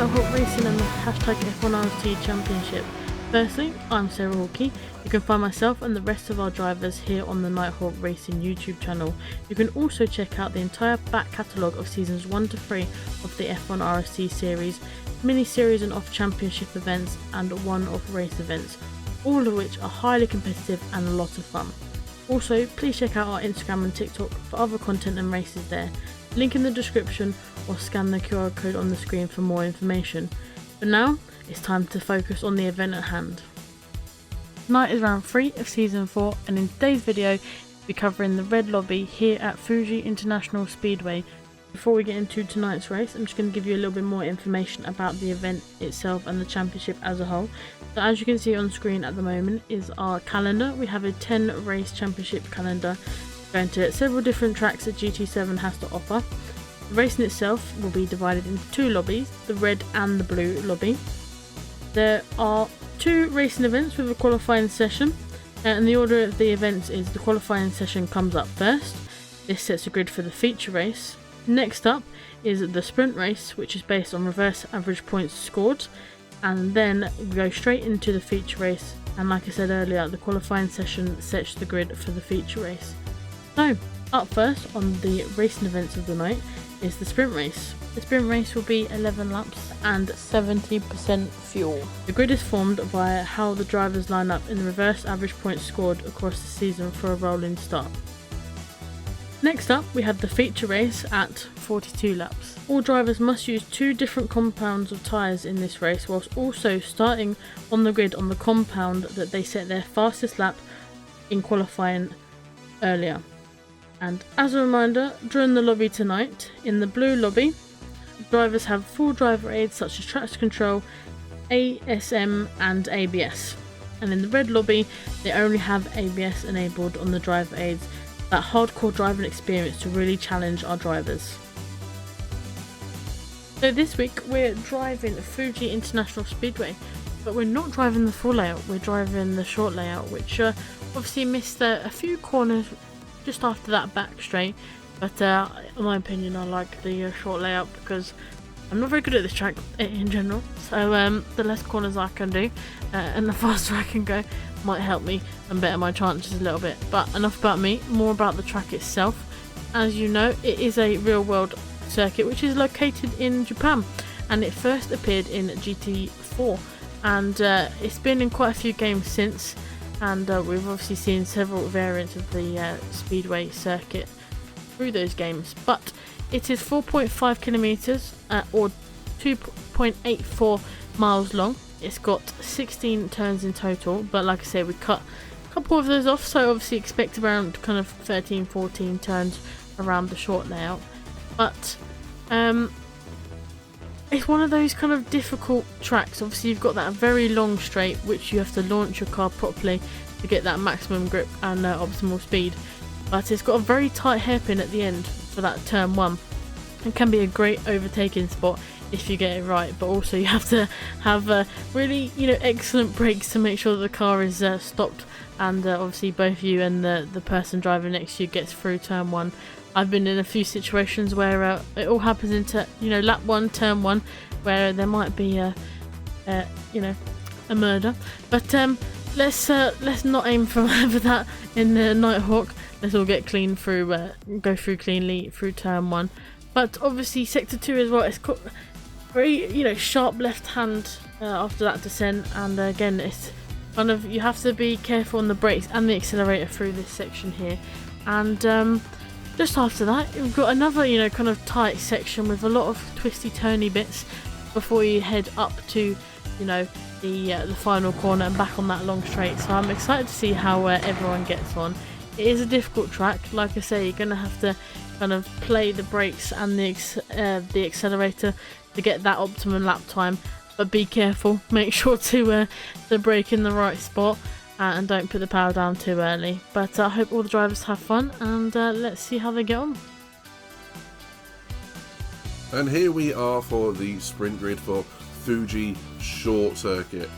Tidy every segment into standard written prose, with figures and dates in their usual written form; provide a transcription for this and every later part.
Nighthawk Racing and the hashtag F01-R03 Championship. Firstly, I'm Sarah Hawkey. You can find myself and the rest of our drivers here on the Nighthawk Racing YouTube channel. You can also check out the entire back catalogue of seasons 1 to 3 of the F01-R03 series, mini-series and off-championship events, and one-off race events, all of which are highly competitive and a lot of fun. Also, please check out our Instagram and TikTok for other content and races there. Link in the description or scan the QR code on the screen for more information. But now, it's time to focus on the event at hand. Tonight is round 3 of season 4, and in today's video we'll be covering the red lobby here at Fuji International Speedway. Before we get into tonight's race, I'm just going to give you a little bit more information about the event itself and the championship as a whole. So as you can see on screen at the moment is our calendar. We have a 10 race championship calendar going to several different tracks that GT7 has to offer. The racing itself will be divided into 2 lobbies, the red and the blue lobby. There are 2 racing events with a qualifying session, and the order of the events is the qualifying session comes up first. This sets a grid for the feature race. Next up is the sprint race, which is based on reverse average points scored, and then we go straight into the feature race, and like I said earlier, the qualifying session sets the grid for the feature race. So up first on the racing events of the night is the sprint race. The sprint race will be 11 laps and 70% fuel. The grid is formed via how the drivers line up in the reverse average points scored across the season for a rolling start. Next up we have the feature race at 42 laps. All drivers must use 2 different compounds of tyres in this race, whilst also starting on the grid on the compound that they set their fastest lap in qualifying earlier. And as a reminder, during the lobby tonight, in the blue lobby, drivers have full driver aids such as traction control, ASM and ABS. And in the red lobby, they only have ABS enabled on the driver aids, that hardcore driving experience to really challenge our drivers. So this week we're driving Fuji International Speedway, but we're not driving the full layout, we're driving the short layout, which obviously missed a few corners just after that back straight, but in my opinion I like the short layout because I'm not very good at this track in general, so the less corners I can do and the faster I can go might help me and better my chances a little bit. But enough about me, more about the track itself. As you know, it is a real world circuit which is located in Japan, and it first appeared in GT4, and it's been in quite a few games since, and we've obviously seen several variants of the speedway circuit through those games. But it is 4.5 kilometers or 2.84 miles long. It's got 16 turns in total, but like I said, we cut a couple of those off, so obviously expect around kind of 13-14 turns around the short layout. But it's one of those kind of difficult tracks. Obviously you've got that very long straight which you have to launch your car properly to get that maximum grip and optimal speed, but it's got a very tight hairpin at the end for that turn 1. It can be a great overtaking spot if you get it right, but also you have to have really excellent brakes to make sure that the car is stopped, and obviously both you and the person driving next to you gets through turn 1. I've been in a few situations where it all happens into lap 1, turn 1, where there might be a murder, but let's not aim for that in the Nighthawk. Let's all get clean through, go through cleanly through turn 1. But obviously sector 2 as well, it's got very sharp left hand after that descent, and again it's kind of, you have to be careful on the brakes and the accelerator through this section here. And just after that we've got another kind of tight section with a lot of twisty turny bits before you head up to the final corner and back on that long straight. So I'm excited to see how everyone gets on. It is a difficult track, like I say, you're going to have to kind of play the brakes and the accelerator to get that optimum lap time, but be careful, make sure to brake in the right spot and don't put the power down too early. But I hope all the drivers have fun, and let's see how they get on. And here we are for the sprint grid for Fuji short circuit.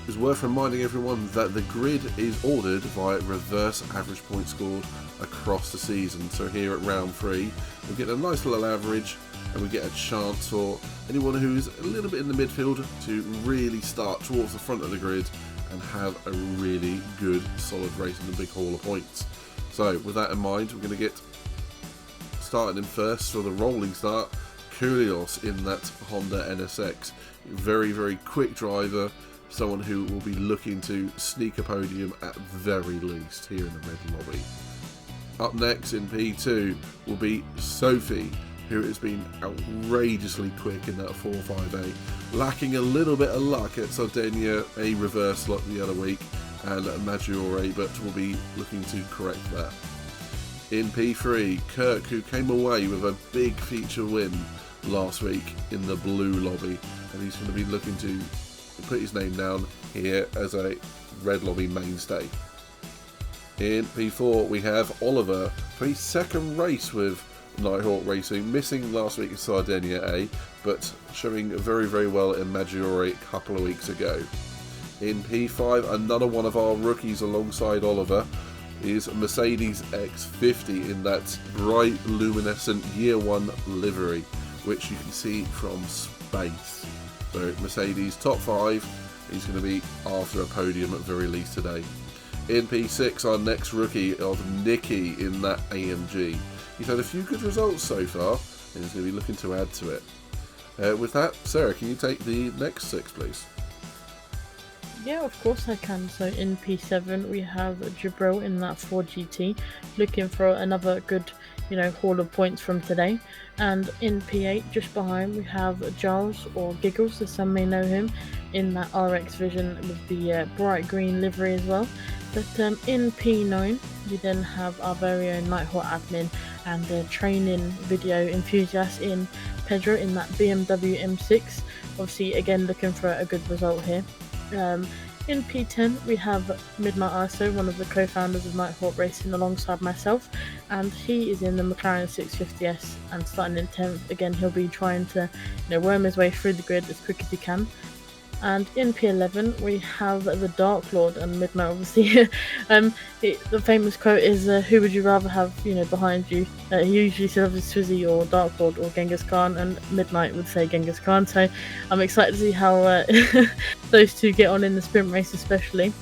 It's worth reminding everyone that the grid is ordered via reverse average points scored across the season. So here at round 3 we get a nice little average, and we get a chance for anyone who's a little bit in the midfield to really start towards the front of the grid and have a really good solid race in the big haul of points. So with that in mind, we're going to get started in first for the rolling start. Koulios in that Honda NSX, very, very quick driver, someone who will be looking to sneak a podium at the very least here in the red lobby. Up next in P2 will be Sophie, who has been outrageously quick in that 458, lacking a little bit of luck at Sardinia, a reverse luck the other week, and Maggiore, but will be looking to correct that. In P3, Kirk, who came away with a big feature win last week in the blue lobby, and he's going to be looking to put his name down here as a red lobby mainstay. In P4 we have Oliver for his second race with Nighthawk Racing, missing last week in Sardinia A, but showing very, very well in Maggiore a couple of weeks ago. In P5, another one of our rookies alongside Oliver is Mercedes X50 in that bright luminescent year one livery, which you can see from space. So Mercedes top 5, he's going to be after a podium at very least today. In P6, our next rookie of Nicky in that AMG. He's had a few good results so far, and he's going to be looking to add to it. With that, Sarah, can you take the next 6, please? Yeah, of course I can. So in P7 we have Jabril in that 4GT, looking for another good, haul of points from today. And in P8, just behind, we have Giles, or Giggles as some may know him, in that RX Vision with the bright green livery as well. But in P9 we then have our very own Nighthawk admin and training video enthusiast in Pedro in that BMW M6, obviously again looking for a good result here. In P10 we have Midnight ISO, one of the co-founders of Nighthawk Racing alongside myself, and he is in the Mclaren 650S, and starting in 10th. Again, he'll be trying to worm his way through the grid as quick as he can. And in P11 we have the Dark Lord and Midnight, obviously. The famous quote is, who would you rather have behind you? He usually says obviously Suzy or Dark Lord or Genghis Khan, and Midnight would say Genghis Khan, so I'm excited to see how those two get on in the sprint race especially.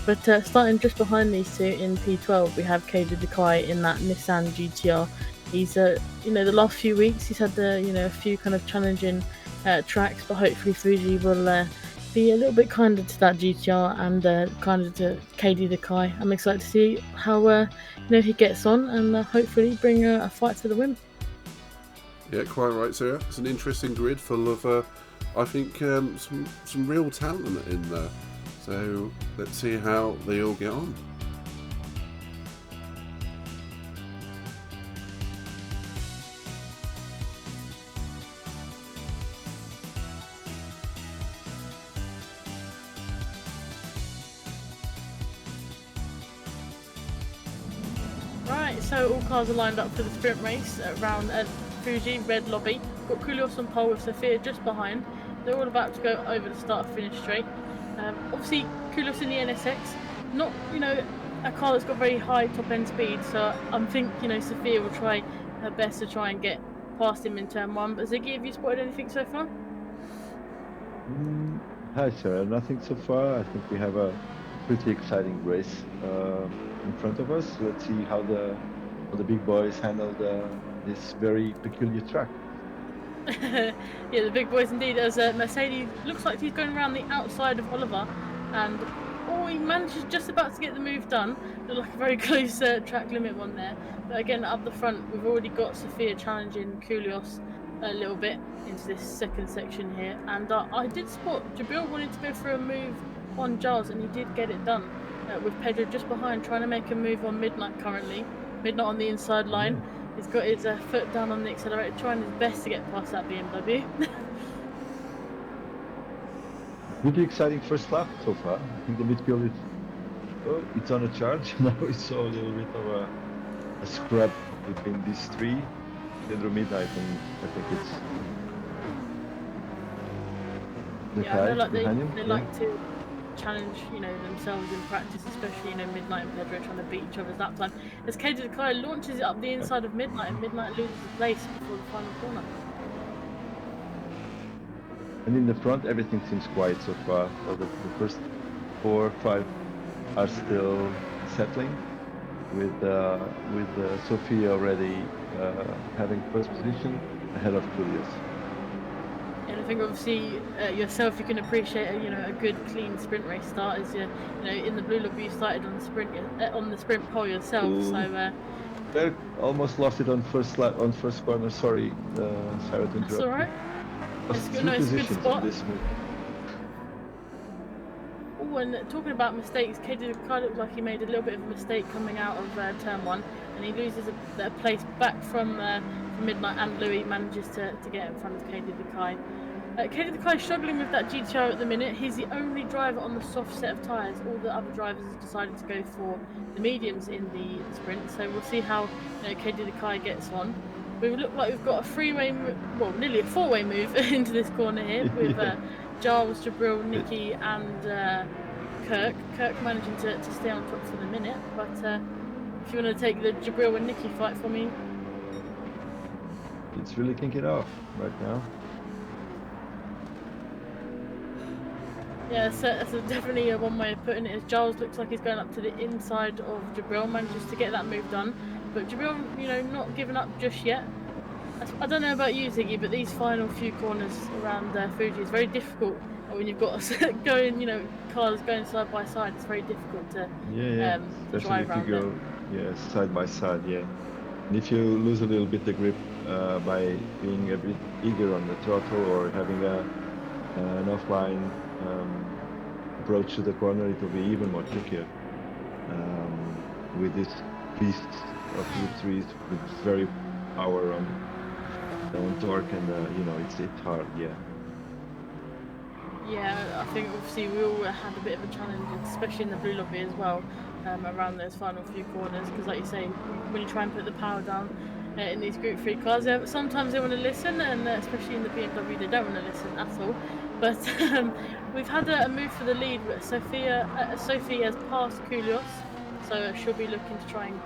But starting just behind these two in P12 we have Keiji Dekai in that Nissan GTR. He's the last few weeks he's had a few kind of challenging tracks, but hopefully Fuji will be a little bit kinder to that GTR and kinder to Keiji Dekai. I'm excited to see how he gets on, and hopefully bring a fight for the win. Yeah, quite right, Sarah. It's an interesting grid full of I think some real talent in there. So let's see how they all get on. Right, so all cars are lined up for the sprint race around Fuji red lobby. Got Koulios on pole with Sophia just behind. They're all about to go over the start-finish straight. Obviously, Koulios in the NSX, not a car that's got very high top-end speed. So I'm thinking Sophia will try her best to try and get past him in turn 1. But Ziggy, have you spotted anything so far? Hi Sarah, nothing so far. I think we have a pretty exciting race in front of us. Let's see how the big boys handle this very peculiar track. Yeah, the big boys indeed. As Mercedes looks like he's going around the outside of Oliver, and he manages just about to get the move done. Looked like a very close track limit one there. But again, up the front, we've already got Sophia challenging Koulios a little bit into this second section here, and I did spot Jabril wanted to go for a move on Giles, and he did get it done with Pedro just behind, trying to make a move on Midnight currently. Midnight on the inside line. He's got his foot down on the accelerator, trying his best to get past that BMW. Really exciting first lap so far. I think the midfield is it's on a charge. Now we saw a little bit of a scrap between these three. Pedro, Midnight, and I think it's the guy behind him. They like to challenge themselves in practice, especially Midnight and Pedro trying to beat each other's lap time. As Keiji Dekai launches it up the inside of Midnight, and Midnight loses the place before the final corner. And in the front, everything seems quiet so far. So the first 4, 5 are still settling, with Sophia already having first position ahead of Julius. And I think obviously yourself, you can appreciate a good clean sprint race start, as in the blue lobby you started on the sprint pole yourself. Ooh. So Berg almost lost it on first lap, on first corner. Sorry, Sarah, to interrupt. that's all right. Lost It's 3 a good positions spot. on this move. Oh, and talking about mistakes, Katie Kai looked like he made a little bit of a mistake coming out of turn 1, and he loses a place back from Midnight, and Louis manages to get in front of Katie Kai. Katie Kai is struggling with that GTR at the minute. He's the only driver on the soft set of tyres. All the other drivers have decided to go for the mediums in the sprint, so we'll see how Katie Kai gets on. We look like we've got a three-way, well, nearly a four-way move into this corner here with Giles, Jabril, Nicky, and Kirk. Kirk managing to stay on top for the minute, but if you want to take the Jabril and Nicky fight for me, it's really kicking off right now. Yeah, so that's definitely one way of putting it. As Giles looks like he's going up to the inside of Jabril, manages to get that move done. But Jabril, not giving up just yet. I don't know about you, Ziggy, but these final few corners around Fuji is very difficult when you've got going, cars going side by side. It's very difficult to especially drive if you around go side by side. Yeah, and if you lose a little bit the grip by being a bit eager on the throttle or having an offline approach to the corner, it will be even more trickier with this beast of threes with very power on torque, and it's hard. Yeah, I think obviously we all had a bit of a challenge, especially in the blue lobby as well, around those final few corners, because like you say, when you try and put the power down in these Group 3 cars, sometimes they want to listen, and especially in the BMW they don't want to listen at all. But we've had a move for the lead. Sophie has passed Koulios, so she'll be looking to try and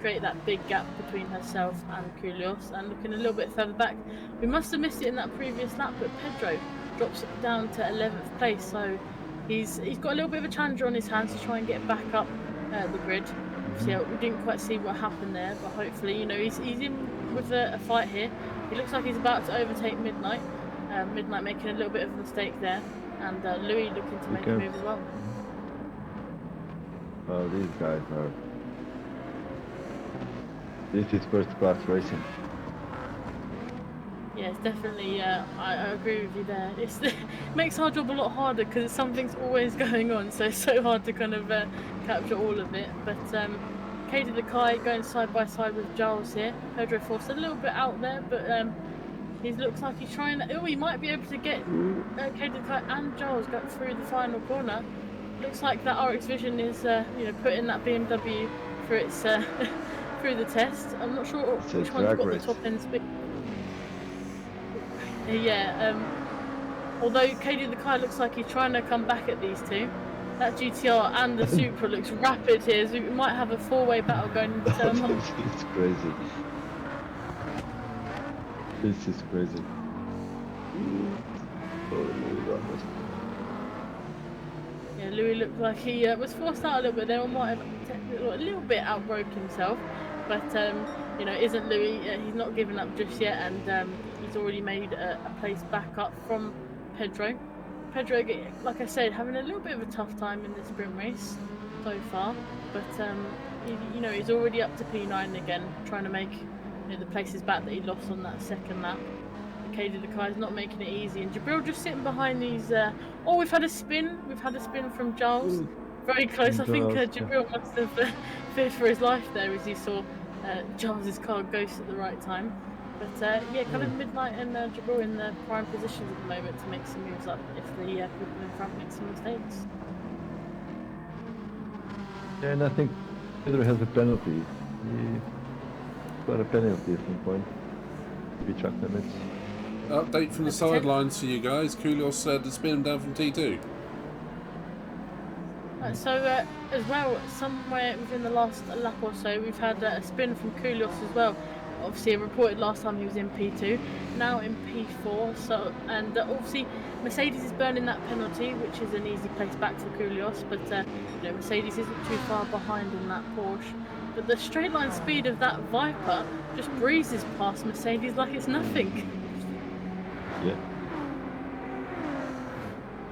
create that big gap between herself and Koulios, and looking a little bit further back. We must have missed it in that previous lap, but Pedro drops it down to 11th place, so he's got a little bit of a challenger on his hands to try and get back up the grid. So we didn't quite see what happened there, but hopefully he's in with a fight here. He looks like he's about to overtake Midnight. Midnight making a little bit of a mistake there, and Louis looking to make a move as well. Oh, these guys are... This is first class racing. Yeah, it's definitely, I agree with you there. It makes our job a lot harder because something's always going on, so it's so hard to kind of capture all of it. But Katie the Kai going side by side with Giles here. Pedro forced a little bit out there, but he looks like he's trying. Oh, he might be able to get Katie the Kai and Giles going through the final corner. Looks like that RX Vision is, putting that BMW through its through the test. I'm not sure which one's got the top end speed. Yeah, although Katie the Kai looks like he's trying to come back at these two. That GTR and the Supra looks rapid here, so we might have a four-way battle going into turn 1. It's crazy. This is crazy. Yeah, Louis looked like he was forced out a little bit there, or might have a little bit outbroke himself. But isn't Louis? He's not given up just yet, and he's already made a place back up from Pedro. Pedro, like I said, having a little bit of a tough time in this sprint race so far, but he's already up to P9 again, trying to make the places back that he lost on that second lap. Katie the Kai's not making it easy, and Jabril just sitting behind these. We've had a spin. We've had a spin from Giles. Very close. I think Jabril must have feared for his life there as he saw Giles's car ghost at the right time. But kind of Midnight and Jabril in the prime positions at the moment to make some moves up if the people in front make some mistakes. Yeah, and I think Pedro has a penalty. He got a penalty at some point. Maybe track limits. Update from the sidelines for you guys. Koulios said to spin him down from T2. So as well, somewhere within the last lap or so, we've had a spin from Koulios as well. obviously I reported last time he was in P2, now in P4. So, and obviously Mercedes is burning that penalty, which is an easy place back for Kyrgios. But you know, Mercedes isn't too far behind in that Porsche. But the straight line speed of that Viper just breezes past Mercedes like it's nothing. Yeah.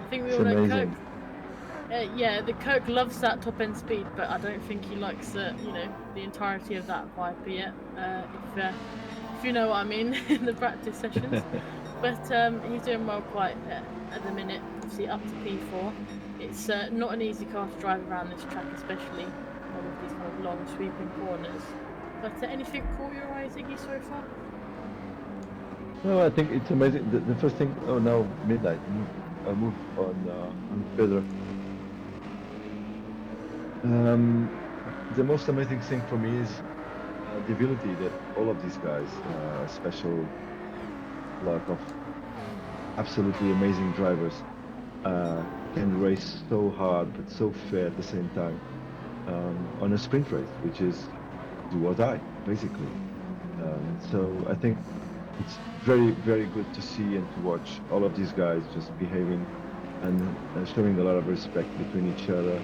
I think we It's all know amazing. Kirk. Yeah, the Kirk loves that top end speed, but I don't think he likes you know, the entirety of that Viper yet. If you know what I mean in the practice sessions. But he's doing well quite at the minute. Obviously up to P4. It's not an easy car to drive around this track, especially with these kind of long sweeping corners. But anything caught your eye, Ziggy, so far? No, I think it's amazing. The first thing. Oh, now midnight. I move on Federer. The most amazing thing for me is the ability that all of these guys, special lot of absolutely amazing drivers, can race so hard but so fair at the same time on a sprint race, which is do or die, basically. So I think it's very, very good to see and to watch all of these guys just behaving and showing a lot of respect between each other,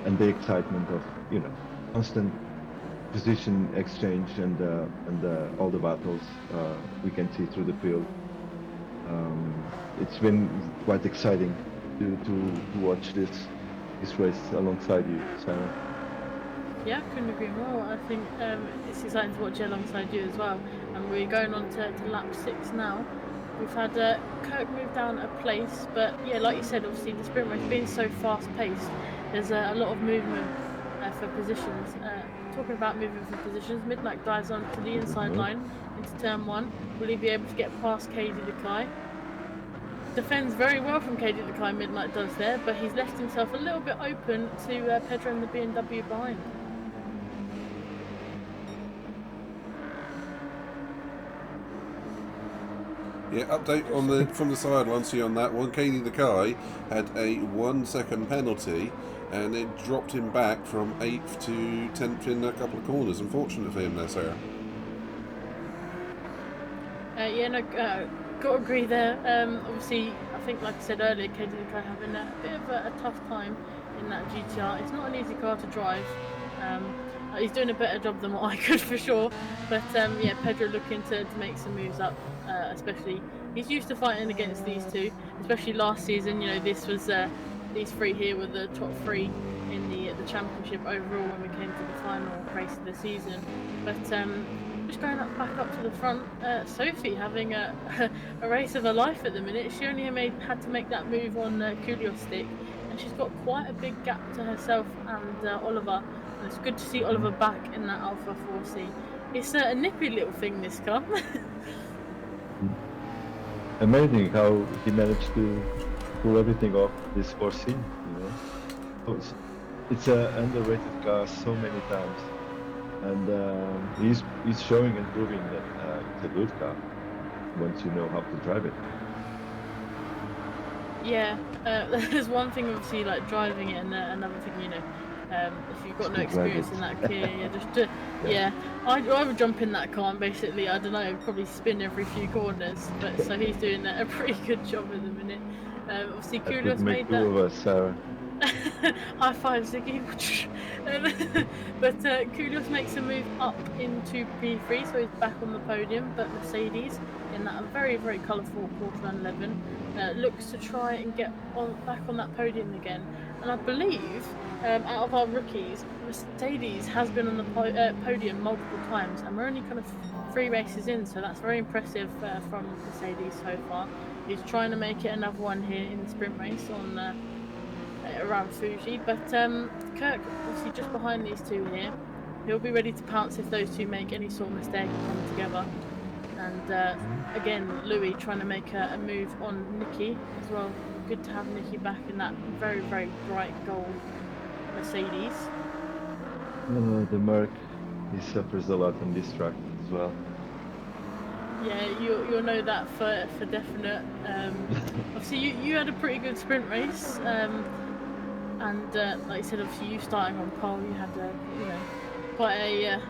and the excitement of, you know, constant position exchange and all the battles we can see through the field. It's been quite exciting to watch this race alongside you, Sarah. Yeah, couldn't agree more. I think it's exciting to watch it alongside you as well. And we're going on to lap 6 now. We've had Kirk move down a place, but yeah, like you said, obviously the sprint race being so fast-paced, there's a lot of movement for positions. Talking about moving for positions, Midnight dives onto the inside line into turn 1. Will he be able to get past KD Lakai? Defends very well from KD Lakai, Midnight does there, but he's left himself a little bit open to Pedro and the BMW behind. Yeah, update on the from the sideline. See on that one, Katie Lakai had a 1 second penalty, and it dropped him back from 8th to 10th in a couple of corners. Unfortunate for him there, Sarah. Yeah, no, got to agree there. Obviously, I think, like I said earlier, KD Lakai having a bit of a tough time in that GTR. It's not an easy car to drive. He's doing a better job than what I could for sure. But yeah, Pedro looking to make some moves up, especially he's used to fighting against these two, especially last season. You know, this was these three here were the top 3 in the championship overall when we came to the final race of the season. But just going back up to the front, Sophie having a race of her life at the minute. She only had to make that move on Kyrgios stick, and she's got quite a big gap to herself and Oliver. And it's good to see Oliver back in that Alpha 4C. It's a nippy little thing, this car. Amazing how he managed to pull everything off this 4C, you know. It's an underrated car so many times, and he's showing and proving that it's a good car once you know how to drive it. Yeah, there's one thing obviously like driving it, and another thing, you know, if you've got no experience in that gear, yeah, I would jump in that car and basically, I don't know, probably spin every few corners. But so he's doing a pretty good job at the minute. Obviously, Kyrgios made that. Two of us, Sarah. High five, Ziggy. But Kyrgios makes a move up into P3, so he's back on the podium. But Mercedes, in that very, very colourful Porsche 911, looks to try and get back on that podium again. And I believe, out of our rookies, Mercedes has been on the podium multiple times, and we're only kind of 3 races in, so that's very impressive from Mercedes so far. He's trying to make it another one here in the sprint race on around Fuji, but Kirk obviously just behind these two here. He'll be ready to pounce if those two make any sort of mistake and come together. And again, Louis trying to make a move on Nikki as well. Good to have Nikki back in that very, very bright gold Mercedes. The Merc, he suffers a lot on this track as well. Yeah, you'll know that for definite. Obviously, you had a pretty good sprint race, and like you said, obviously you starting on pole, you had you know, quite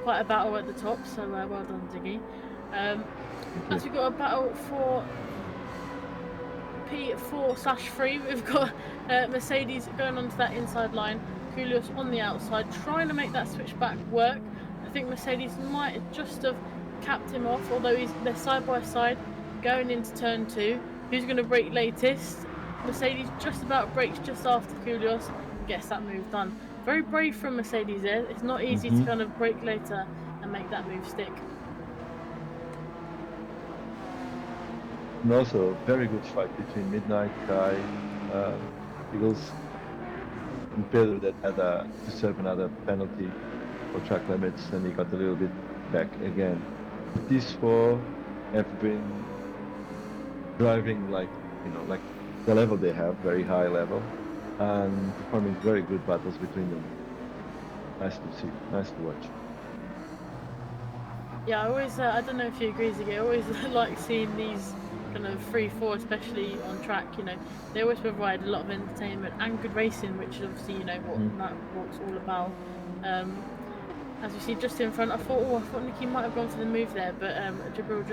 quite a battle at the top, so well done, Ziggy. As we've got a battle for P4/3, we've got Mercedes going onto that inside line, Koulias on the outside, trying to make that switchback work. I think Mercedes might just have capped him off, although they're side by side going into turn 2. Who's going to brake latest? Mercedes just about brakes just after Koulias and gets that move done. Very brave from Mercedes there. It's not easy to kind of brake later and make that move stick. And also, very good fight between Midnight, Kai, Eagles, and Pedro that had to serve another penalty for track limits, and he got a little bit back again. These four have been driving like the level they have, very high level, and performing very good battles between them. Nice to see, nice to watch. Yeah, I always, I don't know if you agree, Ziggy, I always like seeing these kind of 3-4, especially on track. They always provide a lot of entertainment and good racing, which is obviously, what Nightwalk's all about. As you see just in front, I thought Nicky might have gone for the move there, but Jabril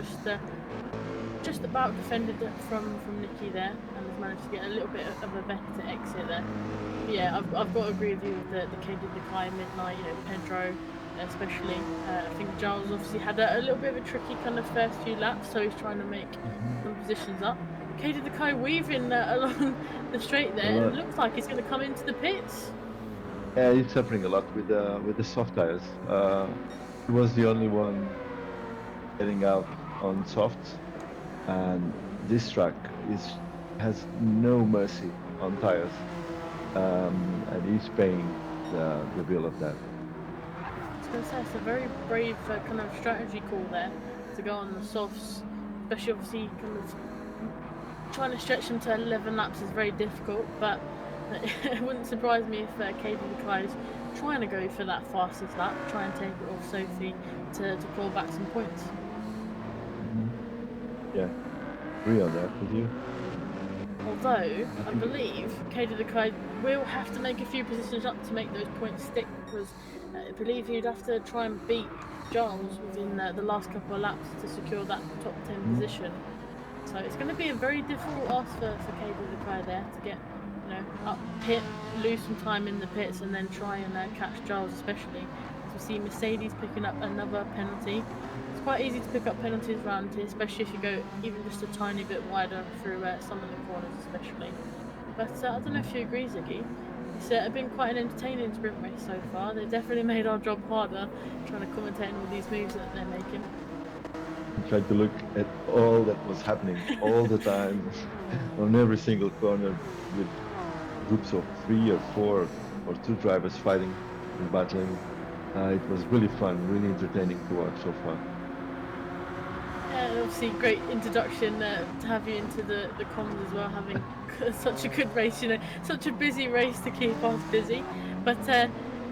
just about defended it from Nicky there, and has managed to get a little bit of a better exit there. But yeah, I've got to agree with you with the K did the Kai, Midnight, Pedro especially. I think Giles obviously had a little bit of a tricky kind of first few laps, so he's trying to make some positions up. K did the Kai weaving along the straight there, and it looks like he's going to come into the pits. Yeah, he's suffering a lot with the soft tires. He was the only one getting out on softs, and this track has no mercy on tires, and he's paying the bill of that. I was going to say, it's a very brave kind of strategy call there to go on the softs, especially obviously kind of trying to stretch them to 11 laps is very difficult, but it wouldn't surprise me if Katie Kai is trying to go for that fastest lap, try and take it off Sophie to claw back some points. Yeah, agree on that with you. Although, I believe Katie Kai will have to make a few positions up to make those points stick, because I believe he'd have to try and beat Giles within the last couple of laps to secure that top 10 position. So it's going to be a very difficult ask for Katie Kai there to get up pit, lose some time in the pits, and then try and catch Giles, especially as we see Mercedes picking up another penalty. It's quite easy to pick up penalties around here, especially if you go even just a tiny bit wider through some of the corners especially. But I don't know if you agree, Ziggy. It's been quite an entertaining sprint race so far. They've definitely made our job harder trying to commentate on all these moves that they're making. I tried to look at all that was happening all the time on every single corner with groups of 3 or 4 or 2 drivers fighting and battling. It was really fun, really entertaining to watch so far. Obviously great introduction to have you into the comms as well, having such a good race, such a busy race to keep us busy. But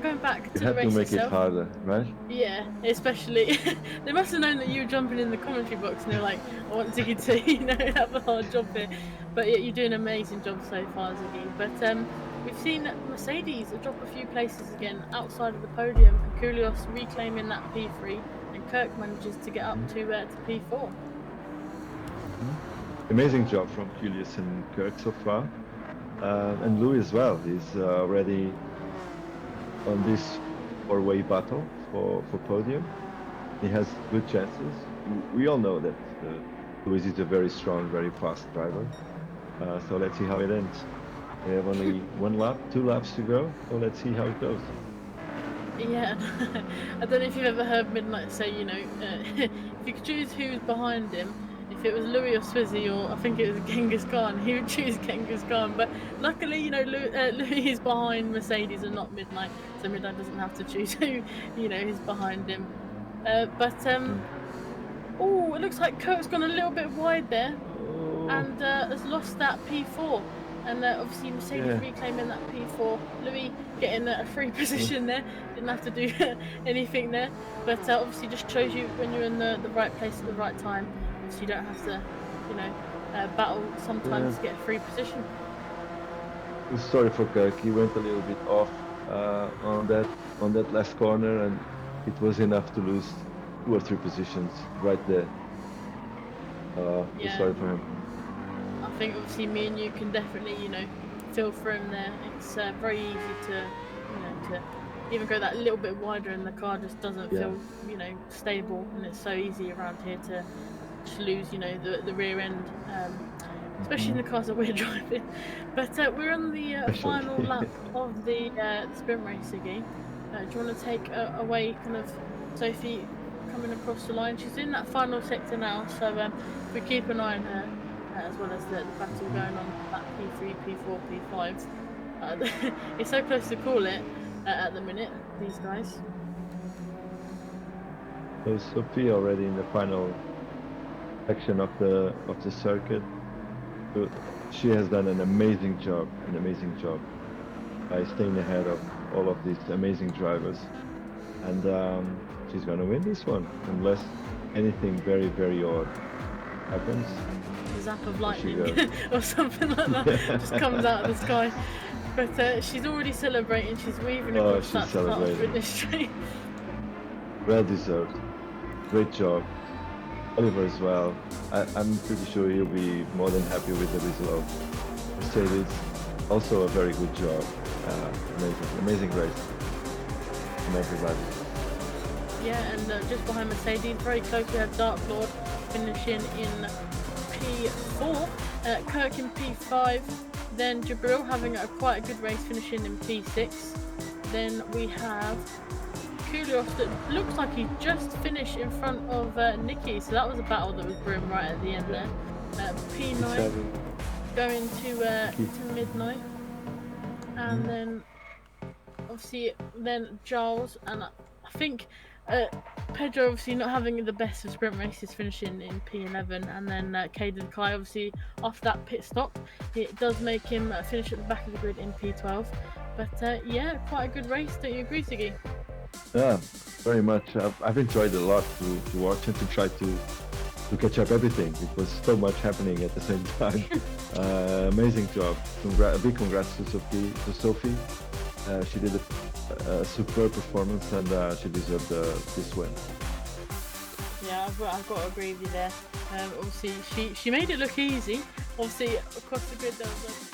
going back to the race to make itself, it harder, right? Yeah, especially they must have known that you were jumping in the commentary box and they were like, I want Ziggy to have a hard job here. But yeah, you're doing an amazing job so far, Ziggy. But we've seen Mercedes drop a few places again outside of the podium, and Koulias reclaiming that P3, and Kirk manages to get up to P4. Amazing job from Koulias and Kirk so far, and Louis as well. He's already on this 4-way battle for podium. He has good chances. We all know that Louis is a very strong, very fast driver. So let's see how it ends. We have only 1 lap, 2 laps to go, so let's see how it goes. Yeah, I don't know if you've ever heard Midnight say, if you could choose who's behind him, if it was Louis or Swizzy, or I think it was Genghis Khan, he would choose Genghis Khan. But luckily, Louis is behind Mercedes and not Midnight, so Midnight doesn't have to choose who, is behind him. Oh, it looks like Kirk's gone a little bit wide there, and has lost that P4. And obviously Mercedes reclaiming that P4. Louis getting a free position there. Didn't have to do anything there. But obviously just shows you when you're in the right place at the right time. So you don't have to, battle sometimes to get a free position. Sorry for Kirk. He went a little bit off on that last corner, and it was enough to lose 2 or 3 positions right there. Yeah. Sorry for him. I think obviously me and you can definitely, feel for him there. It's very easy to, to even go that little bit wider, and the car just doesn't feel, stable, and it's so easy around here to just lose, the rear end, especially in the cars that we're driving. But we're on the final lap of the sprint race again. Do you want to take away kind of Sophie coming across the line? She's in that final sector now, so if we keep an eye on her, as well as the battle going on that P3, P4, P5. It's so close to call it at the minute, these guys. So Sophie already in the final section of the circuit. So she has done an amazing job by staying ahead of all of these amazing drivers, and she's gonna win this one unless anything very, very odd happens. A zap of lightning or something like that just comes out of the sky. But she's already celebrating. She's weaving across that start finish straight. Well deserved. Great job. Oliver as well. I'm pretty sure he'll be more than happy with the result. Mercedes, also a very good job. Amazing race from everybody. Yeah, and just behind Mercedes, very close, we have Dark Lord finishing in P4, Kirk in P5, then Jabril having quite a good race finishing in P6. Then we have Koulios that looks like he just finished in front of Nikki, so that was a battle that was brewing right at the end there. P9 going to midnight, and then obviously then Giles, and I think Pedro obviously not having the best of sprint races, finishing in P11, and then Caden Kai obviously after that pit stop, it does make him finish at the back of the grid in P12. But yeah, quite a good race, don't you agree, Siggy? Yeah, very much. I've enjoyed it a lot to watch and to try to catch up everything. It was so much happening at the same time. Amazing job. Big congrats to Sophie. She did a superb performance, and she deserved this win. Yeah, I've got to agree with you there. Obviously, she made it look easy. Obviously, across the grid there was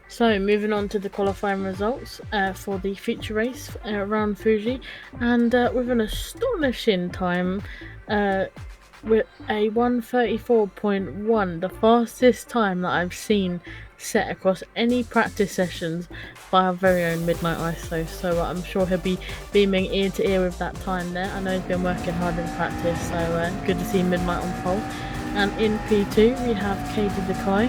So moving on to the qualifying results for the feature race around Fuji, and with an astonishing time with a 1:34.1, the fastest time that I've seen set across any practice sessions by our very own Midnight ISO. So I'm sure he'll be beaming ear to ear with that time there. I know he's been working hard in practice, so good to see Midnight on pole. And in P2 we have Katie Dekai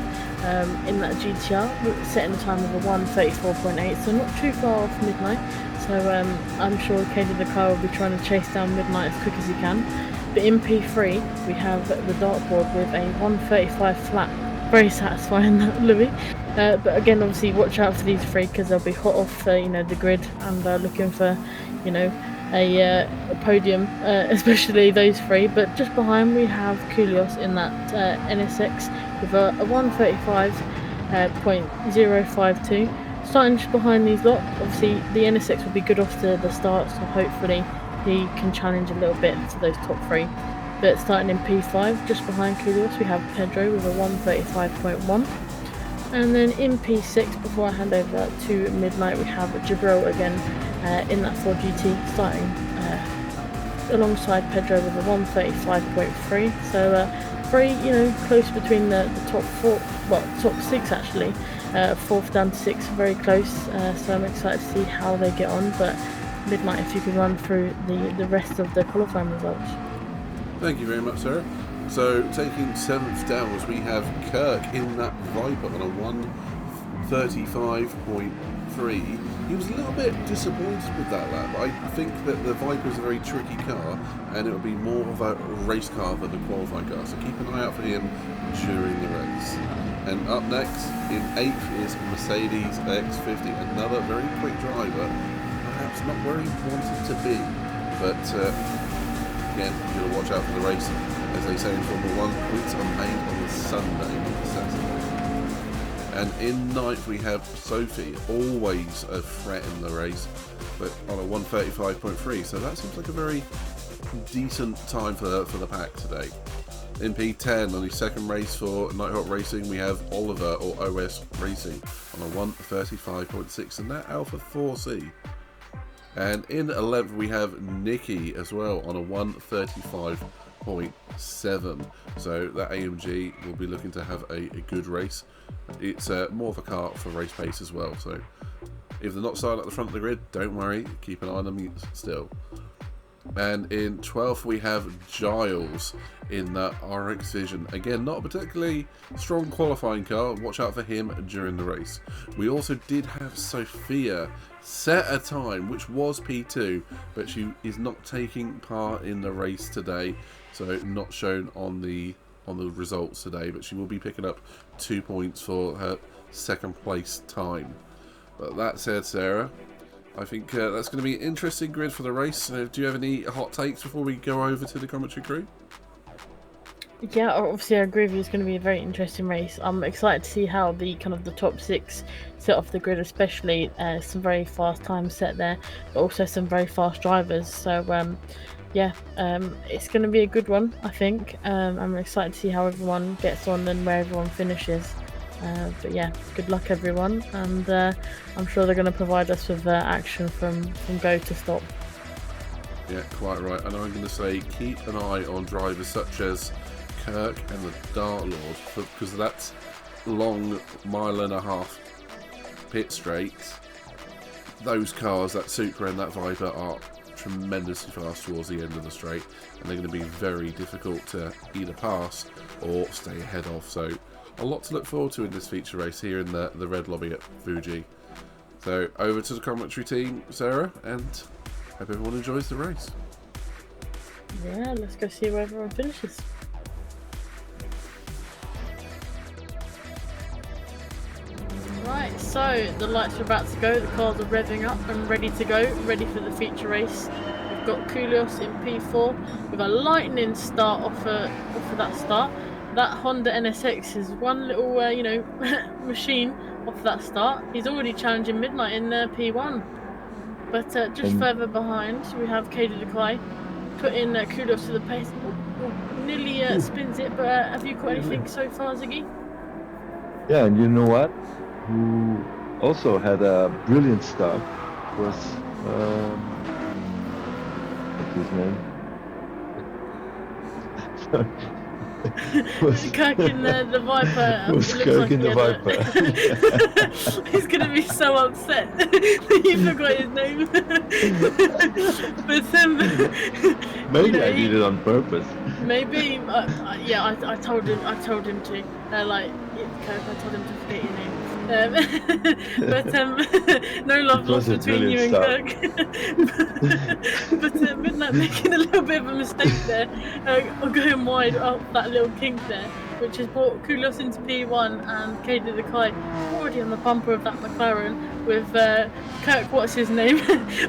in that GTR setting a time of a 1:34.8, so not too far off Midnight. So I'm sure Katie Dekai will be trying to chase down Midnight as quick as he can. But in P3 we have the dartboard with a 1:35 flat, very satisfying that, Louis. But again, obviously watch out for these three because they'll be hot off the grid and looking for a podium, especially those three. But just behind we have Koulios in that NSX with a 1:35.052. Starting just behind these lot, obviously the NSX will be good off to the start, so hopefully he can challenge a little bit for those top three. But starting in P5, just behind Koulios, we have Pedro with a 1:35.1. And then in P6, before I hand over to Midnight, we have Jabril again in that 4GT, starting alongside Pedro with a 1:35.3. So very, close between the top four, well, top six actually, fourth down to sixth, very close. So I'm excited to see how they get on. But Midnight, if you could run through the rest of the qualifying results. Thank you very much, Sarah. So taking 7th down as we have Kirk in that Viper on a 1:35.3. He was a little bit disappointed with that lap. I think that the Viper is a very tricky car, and it will be more of a race car than a qualifying car. So keep an eye out for him during the race. And up next in 8th is Mercedes X50, another very quick driver, perhaps not where he wanted to be, but again, you've got to watch out for the race. As they say in Formula 1, points are made on the Sunday, not the Saturday. And in ninth we have Sophie, always a threat in the race, but on a 1:35.3, so that seems like a very decent time for the pack today. In P10, on the second race for Nighthawk Racing, we have Oliver, or OS Racing, on a 1:35.6, and that Alpha 4C. And in 11th we have Nikki as well on a 1:35.7, so that AMG will be looking to have a good race. It's more of a car for race pace as well, so if they're not starting at the front of the grid, don't worry, keep an eye on them still. And in 12th we have Giles in the RX Vision. Again, not a particularly strong qualifying car, watch out for him during the race. We also did have Sophia set a time which was P2, but she is not taking part in the race today, so not shown on the results today, but she will be picking up 2 points for her second place time. But that said, Sarah, I think that's going to be an interesting grid for the race. Do you have any hot takes before we go over to the commentary crew? Yeah, obviously I agree with you. It's going to be a very interesting race. I'm excited to see how the top 6 set off the grid, especially some very fast times set there, but also some very fast drivers. So yeah, it's going to be a good one, I think. I'm excited to see how everyone gets on and where everyone finishes. But yeah, good luck everyone, and I'm sure they're going to provide us with action from go to stop. Yeah, quite right. And I'm going to say keep an eye on drivers such as Kirk and the Dart Lord, because that long 1.5-mile pit straight, those cars, that Supra and that Viper, are tremendously fast towards the end of the straight, and they're going to be very difficult to either pass or stay ahead of. So a lot to look forward to in this feature race here in the Red Lobby at Fuji. So over to the commentary team, Sarah, and hope everyone enjoys the race. Yeah, let's go see where everyone finishes. Right, so the lights are about to go, the cars are revving up and ready to go, ready for the feature race. We've got Koulios in P4 with a lightning start off of that start. That Honda NSX is one little, machine off that start. He's already challenging Midnight in P1. But just further behind, we have Katie Dekai putting Koulios to the pace. Nearly spins it, but have you got anything so far, Ziggy? Yeah, and you know what? Who also had a brilliant start was, what's his name? was Kirk in the Viper. Was Kirk in the Viper. He's going to be so upset that you forgot his name. But maybe I did it on purpose. Maybe, yeah, I told him to. Kirk, I told him to forget your name. But no love lost between you and Kirk. But Midnight making a little bit of a mistake there, going wide up that little kink there, which has brought Koulios into P1 and Katie Dekai already on the bumper of that McLaren with Kirk, what's his name,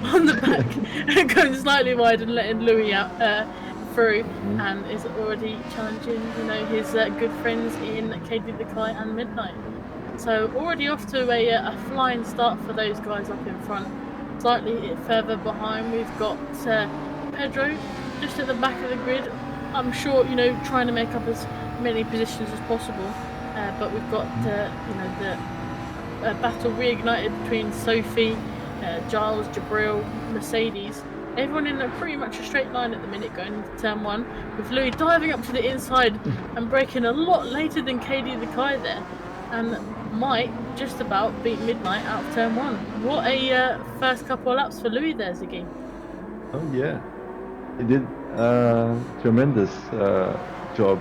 on the back, going slightly wide and letting Louis out through, and is already challenging, his good friends in Katie Dekai and Midnight. So already off to a flying start for those guys up in front. Slightly further behind, we've got Pedro just at the back of the grid. I'm sure, trying to make up as many positions as possible. But we've got, the battle reignited between Sophie, Giles, Jabril, Mercedes. Everyone in pretty much a straight line at the minute going into turn 1, with Louis diving up to the inside and braking a lot later than Katie Dekai there, and might just about beat Midnight out of turn 1. What a first couple of laps for Louis there, Ziggy. Oh yeah, he did a tremendous job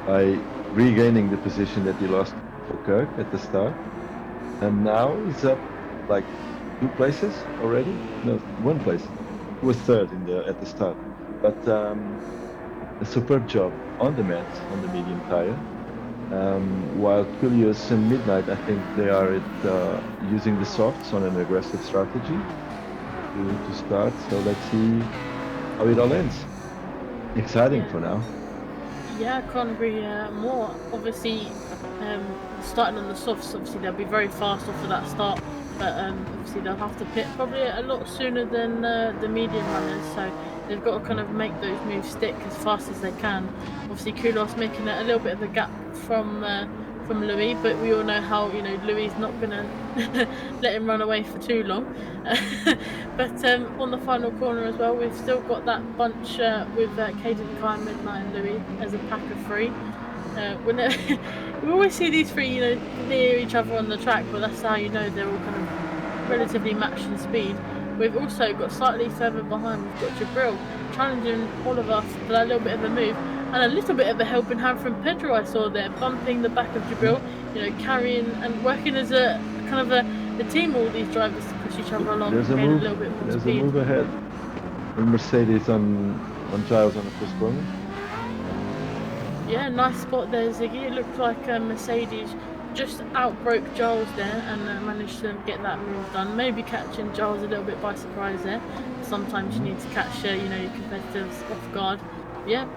by regaining the position that he lost for Kirk at the start, and now he's up like 2 places already. No, 1 place. He was 3rd at the start, but a superb job on the mats, on the medium tire. While Koulios and Midnight, I think they are using the softs on an aggressive strategy to start. So let's see how it all ends. Exciting for now. Yeah, I can't agree more. Obviously, starting on the softs, obviously they'll be very fast off of that start, but obviously they'll have to pit probably a lot sooner than the medium runners, so they've got to kind of make those moves stick as fast as they can. Obviously Koulos making a little bit of a gap from Louis, but we all know how, you know, Louis is not going to let him run away for too long. But on the final corner as well, we've still got that bunch with Caden, Kai, Midnight and Louis as a pack of three. We always see these three, you know, near each other on the track, but that's how you know they're all kind of relatively matched in speed. We've also got slightly further behind, we've got Jabril challenging all of us for that little bit of a move, and a little bit of a helping hand from Pedro I saw there, bumping the back of Jabril, you know, carrying and working as a kind of a team, all these drivers to push each other along and gain a little bit more There's speed. a move ahead. And Mercedes on Giles on the first corner. Yeah, nice spot there, Ziggy. It looked like Mercedes just outbroke Giles there and managed to get that move done. Maybe catching Giles a little bit by surprise there. Sometimes you need to catch you know, your competitors off guard. Yeah,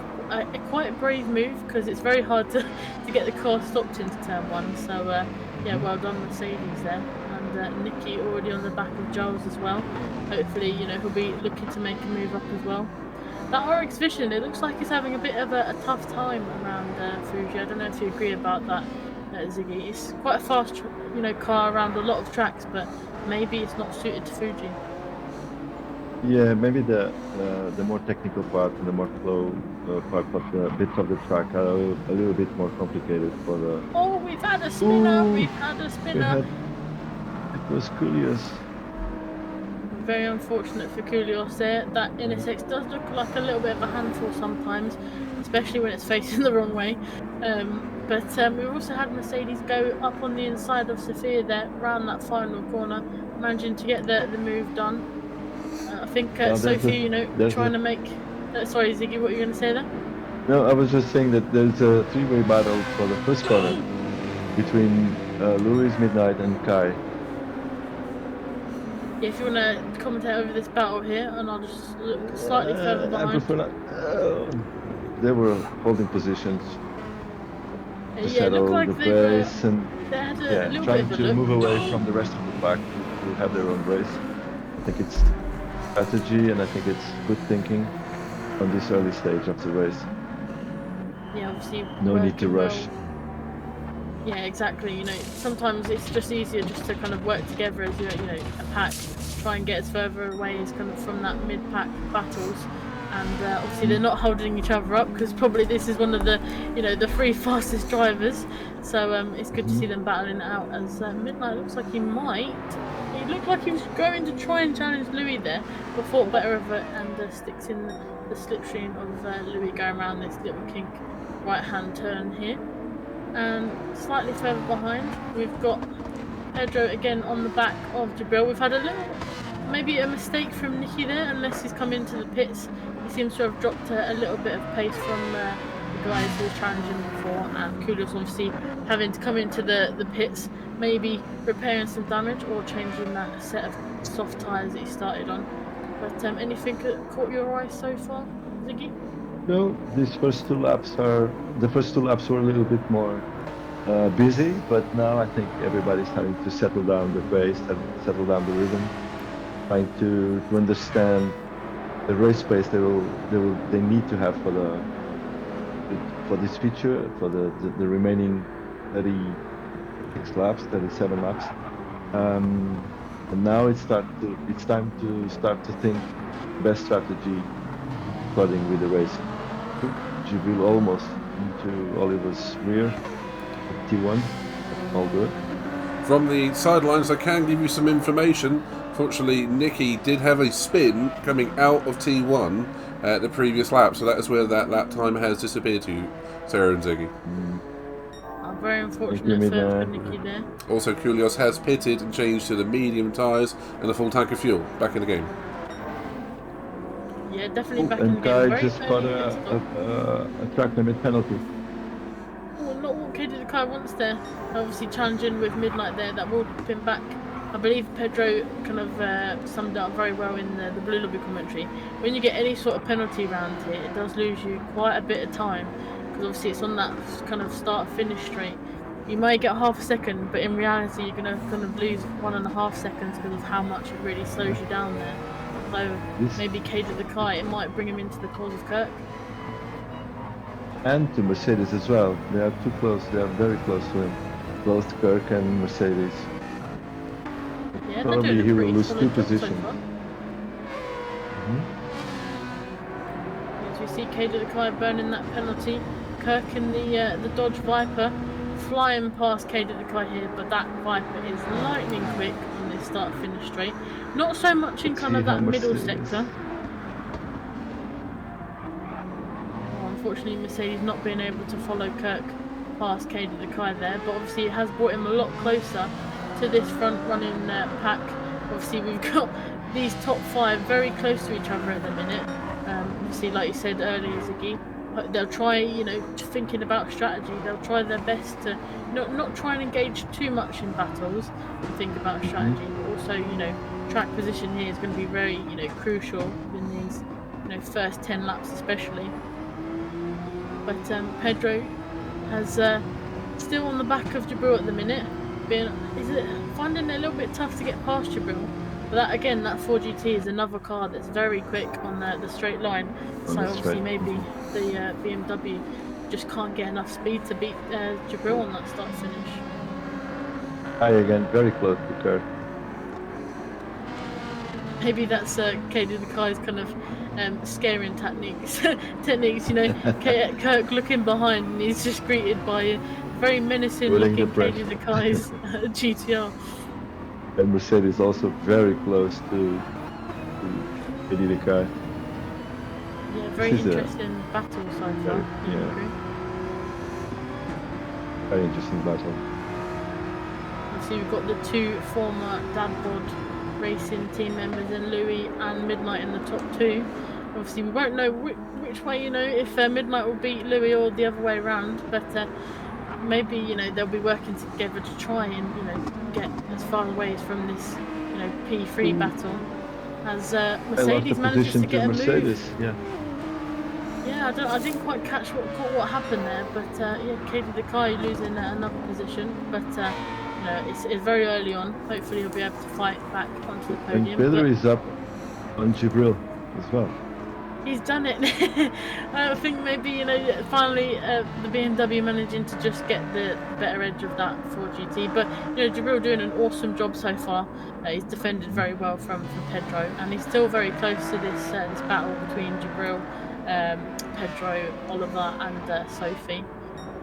quite a brave move, because it's very hard to get the car stopped into turn one. So yeah, well done Mercedes there. And Nicky already on the back of Giles as well. Hopefully, you know, he'll be looking to make a move up as well. That RX Vision, it looks like it's having a bit of a tough time around Fuji. I don't know if you agree about that, Ziggy. It's quite a fast, you know, car around a lot of tracks, but maybe it's not suited to Fuji. Yeah, maybe the more technical part and the more flow part of the bits of the track are a little bit more complicated for the... Oh, we've had a spinner! We've had a spinner! It was Koulios. Very unfortunate for Koulios there. That NSX does look like a little bit of a handful sometimes, especially when it's facing the wrong way. But we've also had Mercedes go up on the inside of Sophia there, round that final corner, managing to get the move done. I think Sophie, you know, trying to make... sorry, Ziggy, what were you going to say there? No, I was just saying that there's a three-way battle for the first corner between Louis, Midnight and Kai. Yeah, if you want to commentate over this battle here, and I'll just look slightly further behind. I prefer not. They were holding positions to settle like the pace and trying bit to move away from the rest of the pack to have their own race. I think it's strategy, and I think it's good thinking on this early stage of the race. Yeah, obviously. No need to rush. Yeah, exactly. You know, sometimes it's just easier just to kind of work together as you know, a pack, try and get as further away as kind of from that mid-pack battles. And obviously they're not holding each other up, because probably this is one of the, you know, the three fastest drivers. So it's good to see them battling it out. As Midnight looks like he looked like he was going to try and challenge Louis there, but thought better of it and sticks in the slipstream of Louis going around this little kink right-hand turn here. And slightly further behind, we've got Pedro again on the back of Jabril. We've had a little, maybe a mistake from Nicky there, unless he's come into the pits. He seems to have dropped a little bit of pace from the guys who were challenging before, and Koulios obviously having to come into the pits, maybe repairing some damage or changing that set of soft tyres that he started on. But anything that caught your eye so far, Ziggy? No, the first two laps were a little bit more busy, but now I think everybody's starting to settle down the pace, settle down the rhythm, trying to understand the race pace they need to have for this feature, for the remaining 37 laps. And now it's time to start to think best strategy according with the race. Jibril almost into Oliver's rear, T1, all good. From the sidelines, I can give you some information. Fortunately, Nicky did have a spin coming out of T1 at the previous lap, so that is where that lap time has disappeared to, Sarah and Ziggy. Very unfortunate for Nicky there. Also, Koulios has pitted and changed to the medium tyres and a full tank of fuel. Back in the game. Yeah, definitely back in the game. And Kai just got a track limit penalty. Oh, not what Kai wants there. Obviously challenging with Midnight there. That will put him back. I believe Pedro kind of summed it up very well in the Blue Lobby commentary. When you get any sort of penalty round here, it does lose you quite a bit of time, because obviously it's on that kind of start-finish straight. you may get half a second, but in reality you're gonna kind of lose 1.5 seconds because of how much it really slows you down there. So maybe Cage of the Kite, it might bring him into the cause of Kirk. And to Mercedes as well. They are too close. They are very close to him. Close to Kirk and Mercedes. Yeah, probably he will lose 2 positions. As we see Cage of the Kite burning that penalty, Kirk in the Dodge Viper flying past Cage of the Kite here, but that Viper is lightning quick on this start-finish straight. Not so much in kind of that middle sector. Unfortunately, Mercedes not being able to follow Kirk past Cage of the Kite there, but obviously it has brought him a lot closer to this front running pack. Obviously we've got these top 5 very close to each other at the minute. Obviously, like you said earlier, Ziggy, they'll try, you know, thinking about strategy, they'll try their best to not try and engage too much in battles and think about strategy, but also, you know, track position here is going to be very, you know, crucial in these, you know, first 10 laps especially. But Pedro has still on the back of Jabril at the minute. Finding it a little bit tough to get past Jabril. But that, again, that 4GT is another car that's very quick on the straight line. So obviously maybe the BMW just can't get enough speed to beat Jabril on that start finish. Hi again, very close to Kirk. Maybe that's Cage of the Kite's kind of scaring techniques, you know. Kirk looking behind and he's just greeted by a very menacing looking Cage of the Kite's GTR. And Mercedes also very close to Cage of the Kite. Yeah, very interesting battle so far. Yeah. Very interesting battle. So we've got the 2 former Dadbod Racing team members in Louis and Midnight in the top 2. Obviously we won't know which way, you know, if Midnight will beat Louis or the other way around, but maybe, you know, they'll be working together to try and, you know, get as far away from this, you know, P3 battle. As Mercedes manages to get a move. Yeah, I didn't quite catch what happened there, but yeah, Cage of the Kite losing another position, but you know, it's very early on. Hopefully he'll be able to fight back onto the podium. And Pedro is up on Jabril as well. He's done it. I think maybe, you know, finally the BMW managing to just get the better edge of that 4GT. But, you know, Jabril doing an awesome job so far. He's defended very well from Pedro, and he's still very close to this battle between Jabril, Pedro, Oliver and Sophie.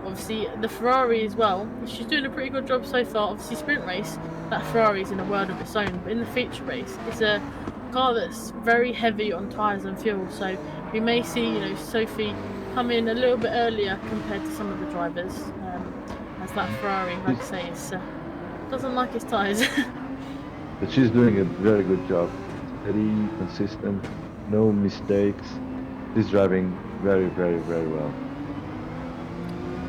Obviously the Ferrari as well, she's doing a pretty good job so far. Obviously sprint race, that Ferrari's in a world of its own, but in the feature race it's a car that's very heavy on tyres and fuel, so we may see, you know, Sophie come in a little bit earlier compared to some of the drivers, as that Ferrari, like I say, doesn't like its tyres. But she's doing a very good job, steady, consistent, no mistakes. She's driving very, very, very well.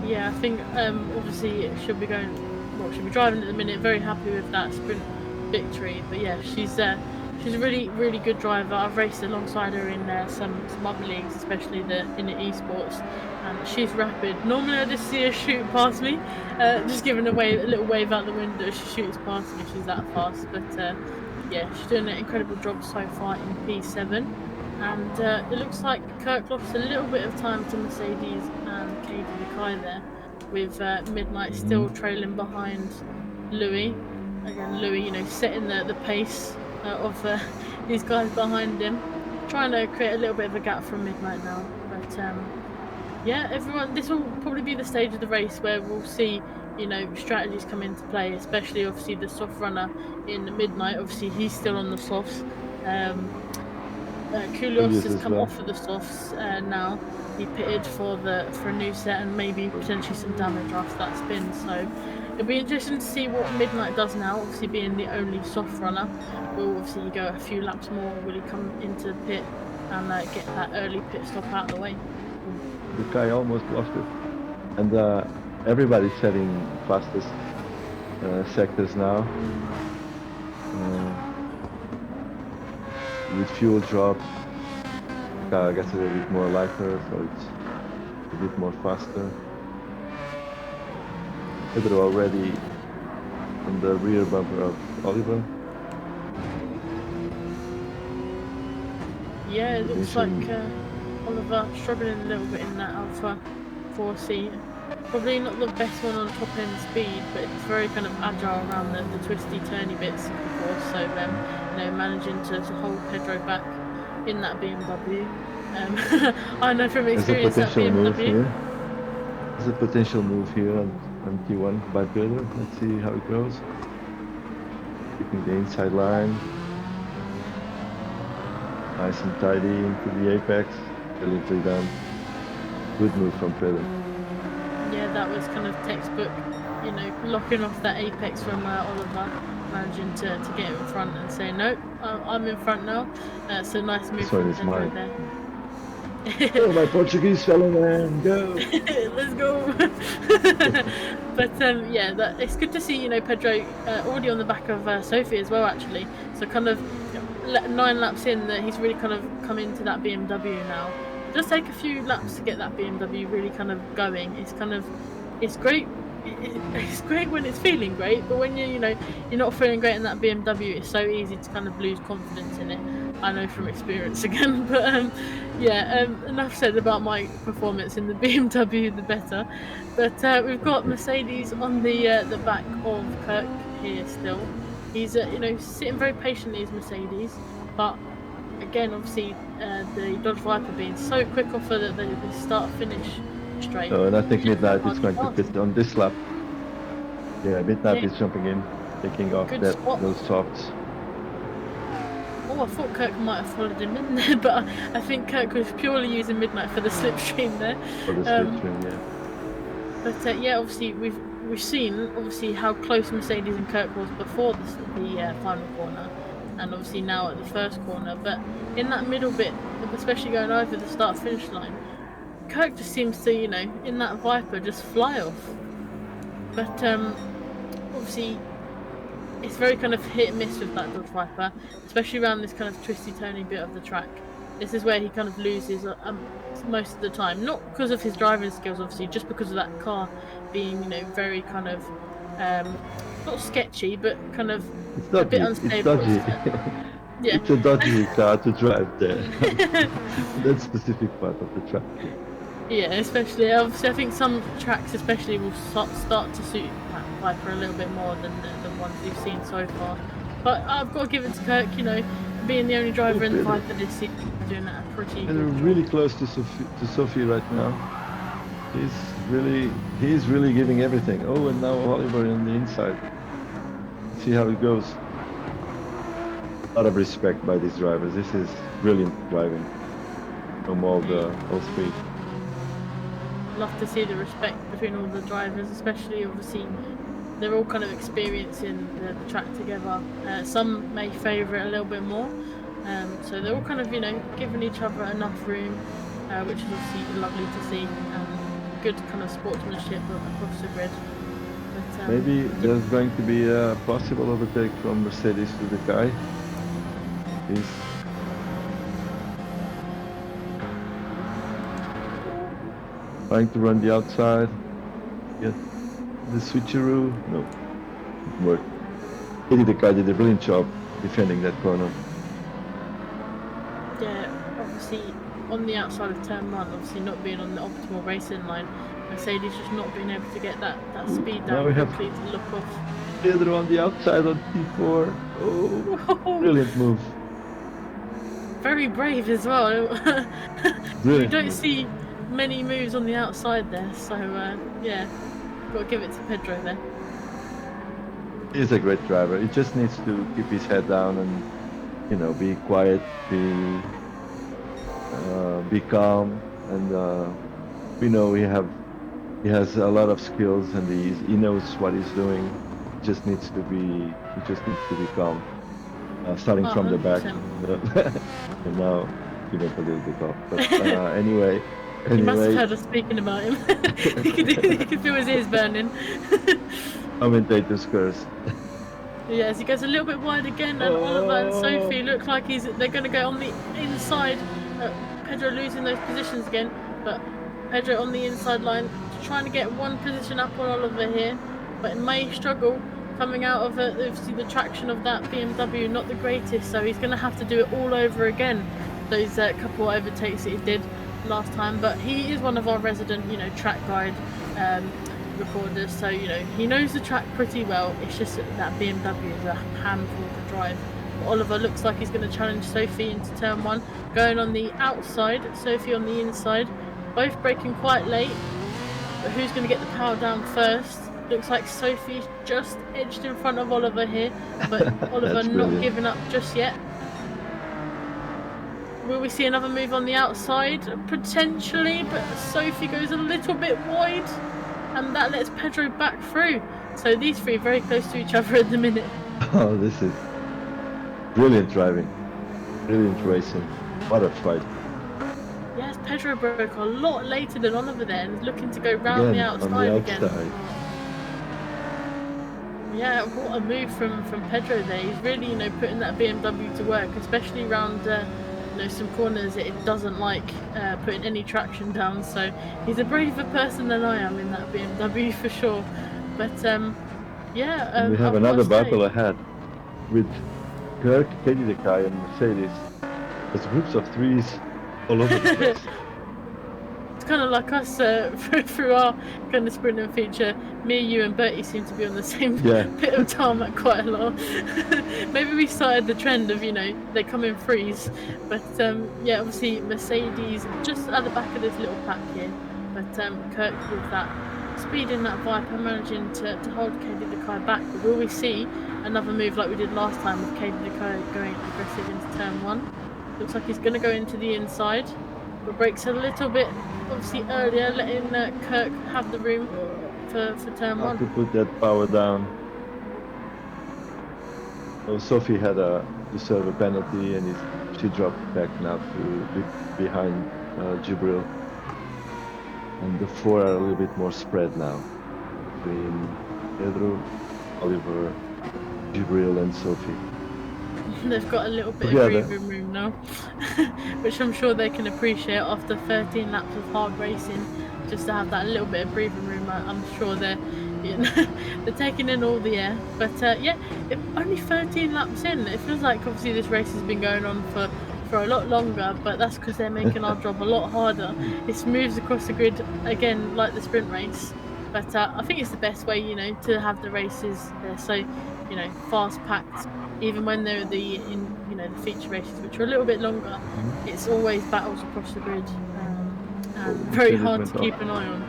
Yeah, I think obviously she'll be driving at the minute, very happy with that sprint victory. But yeah, she's a really, really good driver. I've raced alongside her in some other leagues, especially in the eSports, and she's rapid. Normally I just see her shoot past me, just giving a little wave out the window. She shoots past me, she's that fast. But yeah, she's doing an incredible job so far in P7. And it looks like Kirk lost a little bit of time to Mercedes and Cage of the Kite there, with Midnight still trailing behind Louis. Again, Louis, you know, setting the pace of these guys behind him, trying to create a little bit of a gap from Midnight now. But yeah, everyone, this will probably be the stage of the race where we'll see, you know, strategies come into play, especially obviously the soft runner in Midnight. Obviously he's still on the softs. Koulios has come off of the softs now. He pitted for a new set and maybe potentially some damage after that spin. So it'll be interesting to see what Midnight does now. Obviously being the only soft runner, will obviously go a few laps more. Will he come into the pit and get that early pit stop out of the way? The guy almost lost it, and everybody's setting fastest sectors now. With fuel drop, car gets a little bit more lighter, so it's a bit more faster. Pedro already on the rear bumper of Oliver. Yeah, it looks like Position. Oliver struggling a little bit in that Alpha 4C. Probably not the best one on top end speed, but it's very kind of agile around the twisty, turny bits of the course. So, you know, managing to hold Pedro back in that BMW. I know from There's a experience that potential move BMW. here. There's a potential move here on T1 by Pedro. Let's see how it goes. Keeping the inside line. Nice and tidy into the apex. Brilliantly done. Good move from Pedro. Yeah, that was kind of textbook, you know, locking off that apex from Oliver, managing to get in front and say, no, I'm in front now. So nice move This one from is Pedro mine. there. Oh, my Portuguese fellow man, go! Let's go! But yeah, it's good to see, you know, Pedro already on the back of Sophie as well, actually. So kind of 9 laps in, that he's really kind of come into that BMW now. It does take a few laps to get that BMW really kind of going. It's kind of, it's great. It's great when it's feeling great, but when you're not feeling great in that BMW, it's so easy to kind of lose confidence in it. I know from experience again, but yeah, enough said about my performance in the BMW, the better. But we've got Mercedes on the back of Kirk here still. He's you know, sitting very patiently as Mercedes, but again, obviously the Dodge Viper being so quick off of the start-finish straight. And I think you just Midnight can't is going to hardly pit on this lap. Yeah, Midnight Yeah. is jumping in, taking off Good spot. those softs. Oh, I thought Kirk might have followed him in there, but I think Kirk was purely using Midnight for the slipstream there. For the slipstream, yeah. But yeah, obviously we've seen obviously how close Mercedes and Kirk was before the final corner, and obviously now at the first corner. But in that middle bit, especially going over the start-finish line, Kirk just seems to, you know, in that Viper just fly off. But obviously it's very kind of hit and miss with that Dodge Viper, especially around this kind of twisty-turny bit of the track. This is where he kind of loses most of the time, not because of his driving skills, obviously, just because of that car being, you know, very kind of not sketchy, but kind of a bit unstable. It's dodgy. Yeah. It's a dodgy car to drive there. That specific part of the track. Yeah, especially obviously I think some tracks especially will start to suit that Viper a little bit more than the ones we've seen so far. But I've got to give it to Kirk, you know, being the only driver in the Viper this season, doing that pretty good. And really close to Sophie right now. He's really giving everything. Oh, and now Oliver on the inside. See how it goes. A lot of respect by these drivers. This is brilliant driving from all three. Love to see the respect between all the drivers, especially obviously they're all kind of experiencing the track together. Some may favour it a little bit more, so they're all kind of, you know, giving each other enough room, which is obviously lovely to see. Good kind of sportsmanship across the grid. But, maybe there's going to be a possible overtake from Mercedes to the guy. He's trying to run the outside. Get the switcheroo. No, it worked. The guy did a brilliant job defending that corner. Yeah, obviously on the outside of turn 1, obviously not being on the optimal racing line, Mercedes just not being able to get that speed down quickly to look off. Pedro on the outside on T4. Oh, brilliant move. Very brave as well. You don't see many moves on the outside there, so yeah, got to give it to Pedro there. He's a great driver. He just needs to keep his head down and, you know, be quiet, be calm, and we know he has a lot of skills and he knows what he's doing. He just needs to be calm. Starting from the back, and now you know, a little bit off. But anyway. You must have heard us speaking about him. You can feel his ears burning. Commentators curse. Yes, he goes a little bit wide again, and Oliver and Sophie look like they're going to go on the inside. Pedro losing those positions again, but Pedro on the inside line, trying to get one position up on Oliver here. but it may struggle coming out of it. Obviously the traction of that BMW not the greatest, so he's going to have to do it all over again, those couple overtakes that he did last time. But he is one of our resident, you know, track guide recorders, so you know he knows the track pretty well. It's just that BMW is a handful to drive. Oliver looks like he's going to challenge Sophie into turn 1, going on the outside, Sophie on the inside, both braking quite late, but who's going to get the power down first? Looks like Sophie's just edged in front of Oliver here, but Oliver not giving up just yet. Will we see another move on the outside? Potentially, but Sophie goes a little bit wide, and that lets Pedro back through. So these three are very close to each other at the minute. Oh, this is brilliant driving, brilliant racing. What a fight. Yes, Pedro broke a lot later than Oliver there and is looking to go round the outside again. Yeah, what a move from Pedro there. He's really, you know, putting that BMW to work, especially around you know, some corners it doesn't like putting any traction down. So he's a braver person than I am in that BMW for sure. But yeah, we have another battle ahead with Kirk, Katie Dekai, and Mercedes. There's groups of threes all over the place. It's kind of like us through our kind of sprint and feature. Me, you, and Bertie seem to be on the same bit of tarmac quite a lot. Maybe we started the trend of, you know, they come in threes. But yeah, obviously Mercedes just at the back of this little pack here. But Kirk with that speed in that Viper, managing to hold Katie Dekai back. But will we see another move like we did last time with Katie Dekai going aggressive into turn 1? Looks like he's going to go into the inside, but brakes a little bit obviously earlier, letting Kirk have the room for turn 1. To put that power down. So Sophie had to serve a penalty, and she dropped back now to behind Jibril. And the four are a little bit more spread now between Pedro, Oliver, Jibril, and Sophie. They've got a little bit of breathing room now, which I'm sure they can appreciate after 13 laps of hard racing. Just to have that little bit of breathing room, I'm sure they're, you know, they're taking in all the air. But yeah, only 13 laps in. It feels like obviously this race has been going on for a lot longer, but that's because they're making our job a lot harder. It moves across the grid again like the sprint race. But I think it's the best way, you know, to have the races. They're so, you know, fast packed. Even when they're the feature races, which are a little bit longer, it's always battles across the grid, and very hard to keep an eye on.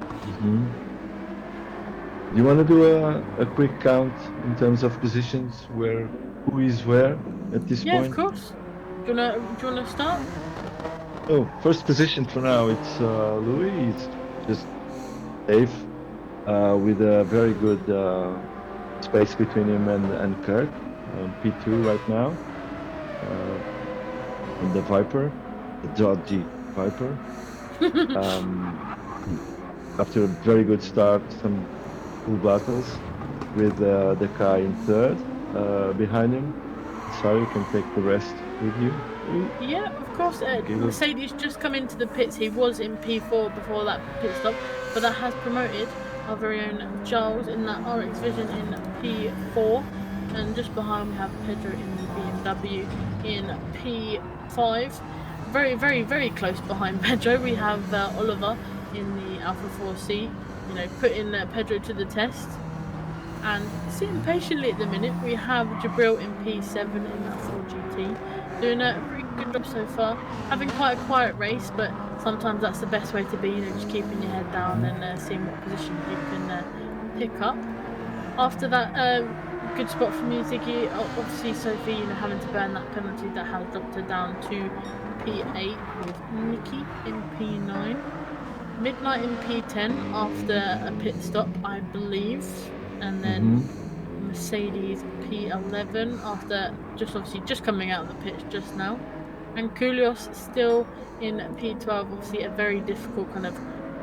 Do you want to do a quick count in terms of positions, who is where at this point? Yeah, of course. Do you wanna start? Oh, first position for now, it's Louis. He's just safe with a very good space between him and Kirk. P2 right now, and the Viper, the dodgy Viper. After a very good start, some cool battles with the car in third behind him. Sorry, you can take the rest with you. Yeah, of course. Mercedes just come into the pits. He was in P4 before that pit stop, but that has promoted our very own Giles in that RX Vision in P4. And just behind we have Pedro in the BMW in P5. Very, very, very close behind Pedro we have Oliver in the Alpha 4C, you know, putting Pedro to the test. And sitting patiently at the minute we have Jibril in P7 in that 4GT, doing a pretty good job so far. Having quite a quiet race, but sometimes that's the best way to be, you know, just keeping your head down and seeing what position you can pick up. After that, good spot from you, Ziggy. Obviously, Sophie, you know, having to burn that penalty that has dropped her down to P8 with Nikki in P9. Midnight in P10 after a pit stop, I believe, and then Mercedes P11 after just coming out of the pits just now, and Koulios still in P12. Obviously, a very difficult kind of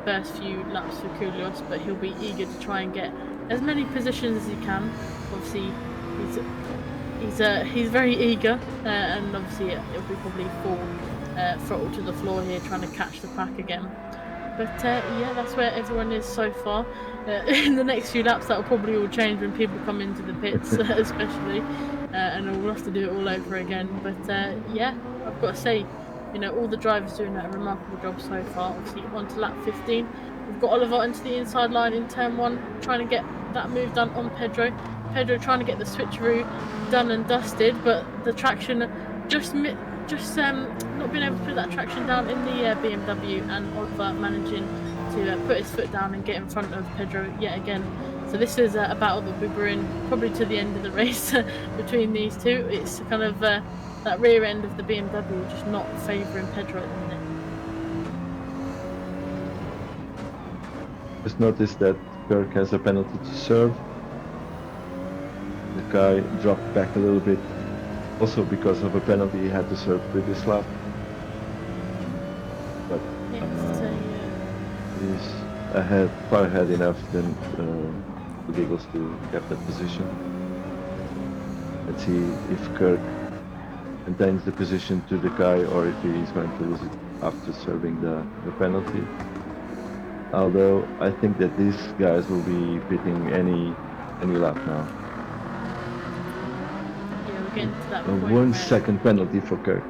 first few laps for Koulios, but he'll be eager to try and get as many positions as he can. Obviously, he's very eager, and obviously it'll be probably full throttle to the floor here, trying to catch the pack again. But yeah, that's where everyone is so far. In the next few laps, that will probably all change when people come into the pits, especially, and we'll have to do it all over again. But yeah, I've got to say, you know, all the drivers doing a remarkable job so far. Obviously, on to lap 15, we've got Oliver into the inside line in turn 1, trying to get that move done on Pedro. Pedro trying to get the switcheroo done and dusted, but the traction just not being able to put that traction down in the BMW, and Oliver managing to put his foot down and get in front of Pedro yet again. So this is a battle that we were in probably to the end of the race between these two. It's kind of that rear end of the BMW just not favouring Pedro at the minute. Just noticed that Kirk has a penalty to serve. The guy dropped back a little bit, also because of a penalty he had to serve previous lap. But he's ahead, far ahead enough than the Eagles to get that position. Let's see if Kirk maintains the position to the guy or if he is going to lose it after serving the penalty. Although I think that these guys will be pitting any lap now. Yeah, we're getting to that A point. 1 second penalty for Kirk.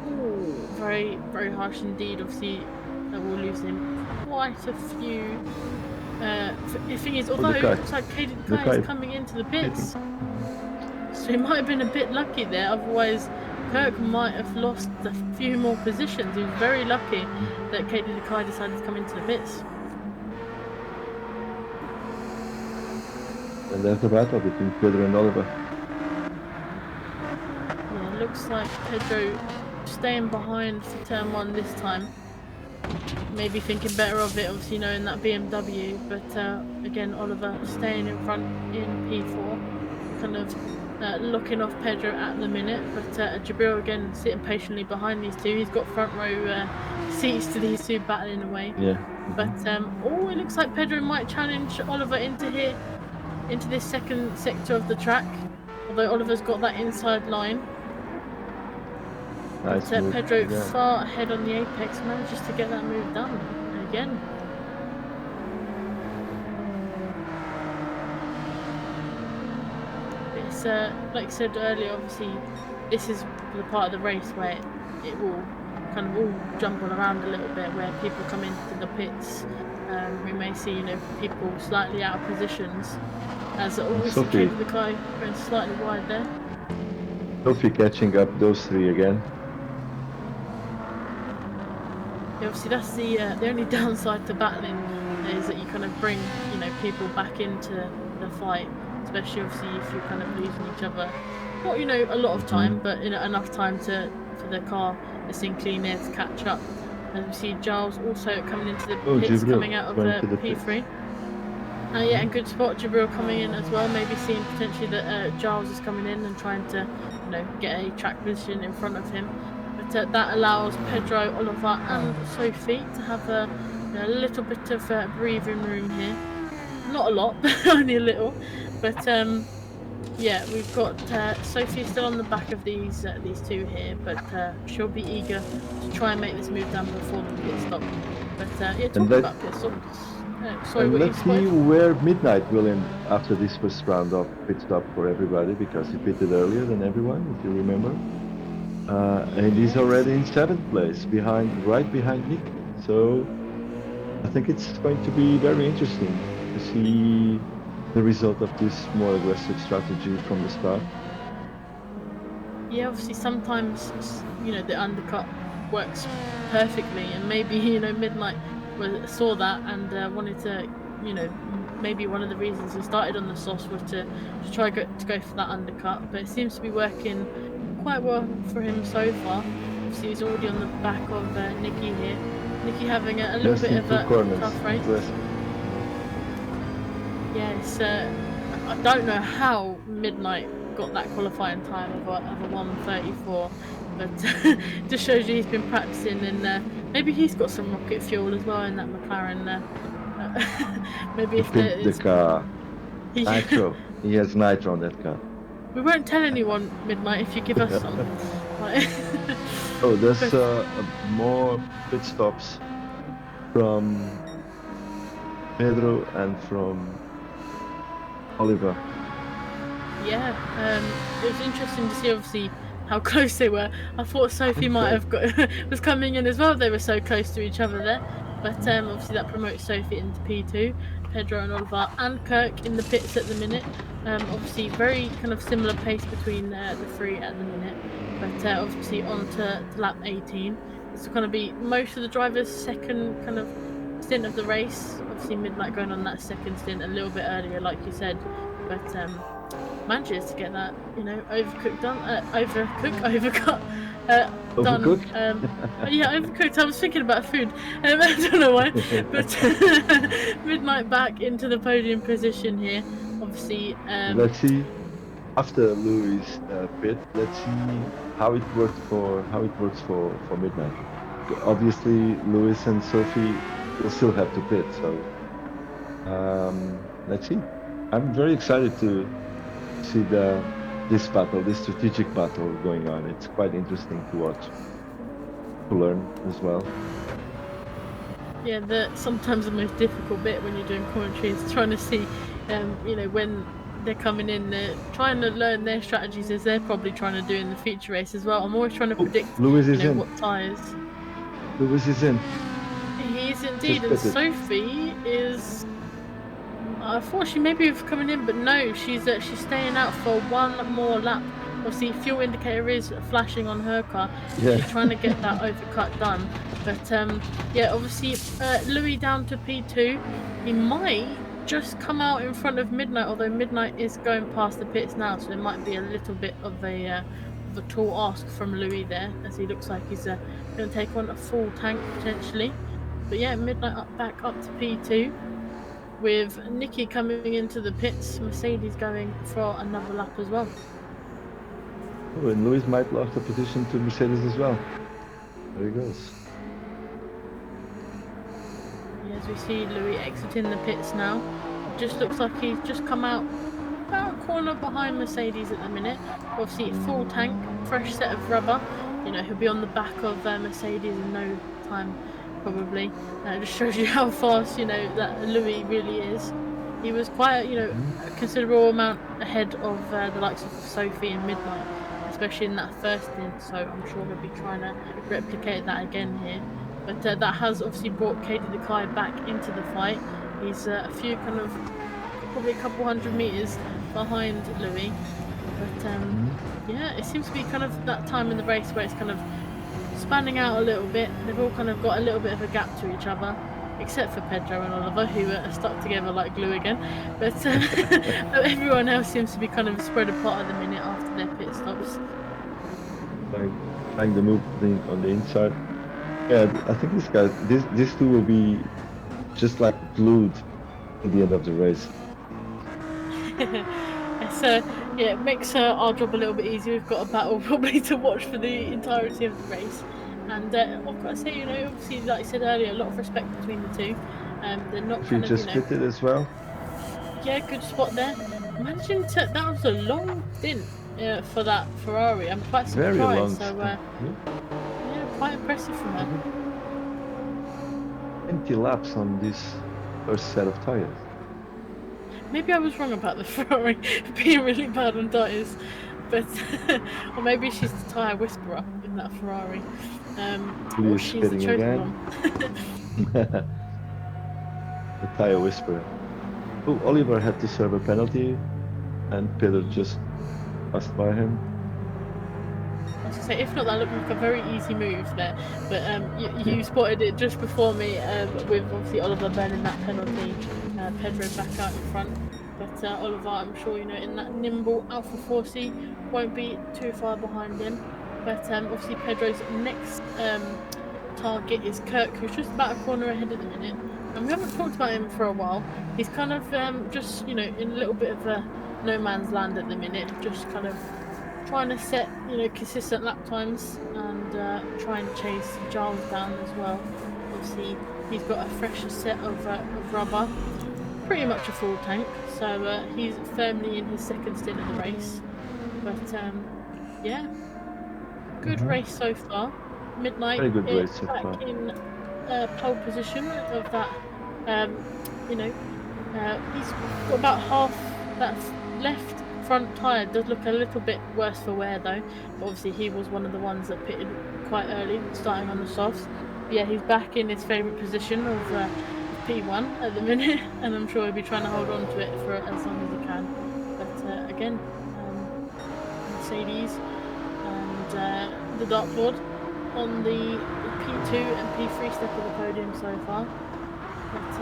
Ooh, very, very harsh indeed. Obviously, that will lose him quite a few. The thing is, although it looks like the guy is coming into the pits, so he might have been a bit lucky there. Otherwise, Kirk might have lost a few more positions. He was very lucky that Katie Nakai decided to come into the pits. And there's the battle between Pedro and Oliver. Yeah, it looks like Pedro staying behind for turn 1 this time. Maybe thinking better of it, obviously knowing that BMW, but again, Oliver staying in front in P4, kind of looking off Pedro at the minute, but Jabril again sitting patiently behind these two. He's got front row seats to these two battling away. Yeah. But oh, it looks like Pedro might challenge Oliver into this second sector of the track, although Oliver's got that inside line. Nice But move. Pedro Yeah. far ahead on the apex manages to get that move done again. It's like I said earlier, obviously this is the part of the race where it will kind of all jumble around a little bit, where people come into the pits. We may see, you know, people slightly out of positions, as always the case with the guy going slightly wide there. Sophie catching up those three again. Yeah, obviously that's the only downside to battling, is that you kind of bring, you know, people back into the fight, especially obviously if you're kind of losing each other. Not, you know, a lot of time, but enough time for the car that's in clean air to catch up. And we see Giles also coming into the pits, Jibril, coming out of the P3. Yeah, and good spot, Jabril coming in as well, maybe seeing potentially that Giles is coming in and trying to, you know, get a track position in front of him. But that allows Pedro, Oliver and Sophie to have a little bit of breathing room here. Not a lot, but only a little. But yeah, we've got Sophie still on the back of these two here, but she'll be eager to try and make this move done before the pit stop. But yeah, talking about pit stops. Sorry, what let's see where Midnight will end after this first round of pit stop for everybody, because he pitted earlier than everyone, if you remember. And he's already in 7th place, right behind Nick. So I think it's going to be very interesting to see the result of this more aggressive strategy from the start. Yeah, obviously sometimes, you know, the undercut works perfectly, and maybe, you know, Midnight saw that and wanted to, you know, maybe one of the reasons he started on the sauce was to try to go for that undercut, but it seems to be working quite well for him so far. Obviously he's already on the back of Nicky here. Nicky having a little bit of a tough race. Yes, I don't know how Midnight got that qualifying time of a 1:34, but just shows you he's been practicing, and maybe he's got some rocket fuel as well in that McLaren. Maybe if the car, nitro, he has nitro on that car. We won't tell anyone, Midnight, if you give us some. Oh, there's more pit stops from Pedro and from Oliver. Yeah, it was interesting to see obviously how close they were. I thought Sophie might have got was coming in as well. They were so close to each other there, but obviously that promotes Sophie into P2. Pedro and Oliver and Kirk in the pits at the minute. Obviously very kind of similar pace between the three at the minute, but obviously on to lap 18. It's going to be most of the drivers' second kind of stint of the race. Obviously Midnight going on that second stint a little bit earlier, like you said, but manages to get that, you know, overcut done. Yeah, overcooked. I was thinking about food. I don't know why, but Midnight back into the podium position here. Obviously, let's see after Louis pit. Let's see how it works for Midnight. Obviously, Louis and Sophie will still have to pit, so let's see. I'm very excited to see this strategic battle going on. It's quite interesting to watch, to learn as well. Yeah, sometimes the most difficult bit when you're doing commentary is trying to see, you know, when they're coming in, they're trying to learn their strategies as they're probably trying to do in the feature race as well. I'm always trying to predict, what tyres. Louis is in. He is indeed, and Sophie is. I thought she maybe was coming in, but no, she's staying out for one more lap. Obviously, fuel indicator is flashing on her car. Yeah. She's trying to get that overcut done. But yeah, obviously Louis down to P2. He might just come out in front of Midnight, although Midnight is going past the pits now, so it might be a little bit of a tall ask from Louis there, as he looks like he's going to take on a full tank potentially. But yeah, Midnight back up to P2. With Nikki coming into the pits, Mercedes going for another lap as well. Oh, and Louis might lost the position to Mercedes as well. There he goes. Yeah, as we see Louis exiting the pits now. It just looks like he's just come out about a corner behind Mercedes at the minute. Obviously full tank, fresh set of rubber. You know, he'll be on the back of Mercedes in no time. Probably. It just shows you how fast, you know, that Louis really is. He was quite, you know, a considerable amount ahead of the likes of Sophie and Midnight, especially in that first stint, so I'm sure he'll be trying to replicate that again here. But that has obviously brought Katie Dekai back into the fight. He's a few kind of, probably a couple hundred meters behind Louis. But yeah, it seems to be kind of that time in the race where it's kind of spanning out a little bit. They've all kind of got a little bit of a gap to each other, except for Pedro and Oliver, who are stuck together like glue again. But everyone else seems to be kind of spread apart at the minute after their pit stops. Trying to move on the inside. Yeah, I think these two will be just like glued at the end of the race. So yeah, it makes our job a little bit easier. We've got a battle probably to watch for the entirety of the race. And I've got to say, you know, obviously, like I said earlier, a lot of respect between the two. They're not kind of, just pitted as well. Yeah, good spot there. Managing to, that was a long stint for that Ferrari. I'm quite surprised. Very long so yeah, quite impressive from her. 20 laps on this first set of tires. Maybe I was wrong about the Ferrari being really bad on tyres, but or maybe she's the tyre whisperer in that Ferrari. Or she's the chosen one. The tyre whisperer. Oh, Oliver had to serve a penalty, and Pedro just passed by him. I was going to say, if not, that looked like a very easy move there. But you spotted it just before me, with obviously Oliver burning that penalty. Pedro back out in front. But Oliver, I'm sure, you know, in that nimble Alpha 4C, won't be too far behind him. But obviously Pedro's next target is Kirk, who's just about a corner ahead at the minute. And we haven't talked about him for a while. He's kind of just, you know, in a little bit of a no man's land at the minute, just kind of trying to set, you know, consistent lap times and try and chase Giles down as well. Obviously, he's got a fresh set of rubber, pretty much a full tank, so he's firmly in his second stint of the race. But yeah, good race so far. Midnight very good race so back far. in pole position of that. You know, he's got about half that left front tyre. Does look a little bit worse for wear though. But obviously, he was one of the ones that pitted quite early, starting on the softs. But yeah, he's back in his favourite position of P1 at the minute, and I'm sure he'll be trying to hold on to it for as long as he can. But again, Mercedes and the Dark Lord on the P2 and P3 step of the podium so far. But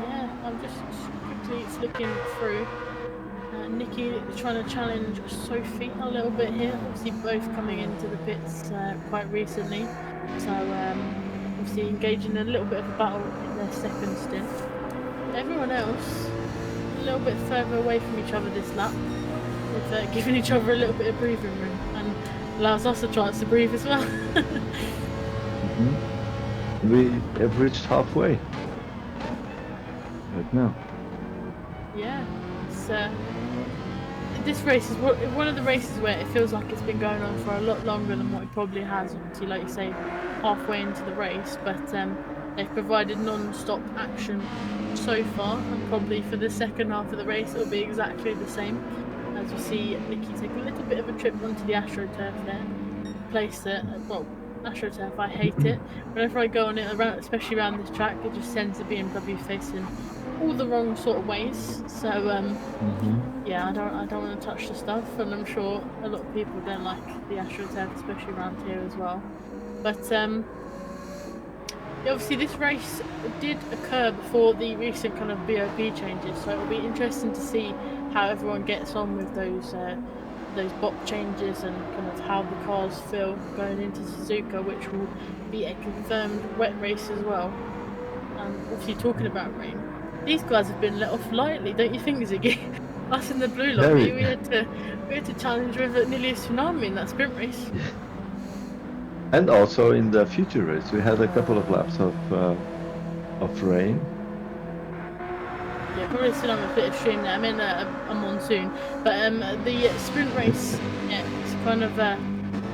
yeah, I'm just quickly flicking through. Nikki trying to challenge Sophie a little bit here. Obviously, both coming into the pits quite recently, so obviously engaging in a little bit of a battle in their second stint. Everyone else a little bit further away from each other this lap, with giving each other a little bit of breathing room, and allows us a chance to breathe as well. We have reached halfway right now. Yeah, it's this race is one of the races where it feels like it's been going on for a lot longer than what it probably has. Obviously, like you say, halfway into the race, but they've provided non-stop action so far, and probably for the second half of the race it'll be exactly the same. As you see, Nikki take a little bit of a trip onto the AstroTurf there, place that well. AstroTurf, I hate it. Whenever I go on it, around, especially around this track, it just sends the BMW facing all the wrong sort of ways. So yeah, I don't want to touch the stuff, and I'm sure a lot of people don't like the AstroTurf, especially around here as well. But yeah, obviously this race did occur before the recent kind of BOP changes, so it'll be interesting to see how everyone gets on with those BOP changes and kind of how the cars feel going into Suzuka, which will be a confirmed wet race as well. And obviously, talking about rain, these guys have been let off lightly, don't you think, Ziggy? Us in the blue lobby, we had to challenge with nearly a tsunami in that sprint race. And also in the Fuji race, we had a couple of laps of rain. Yeah, probably still on a bit of stream there. I'm in a monsoon, but the sprint race, yeah, it's kind of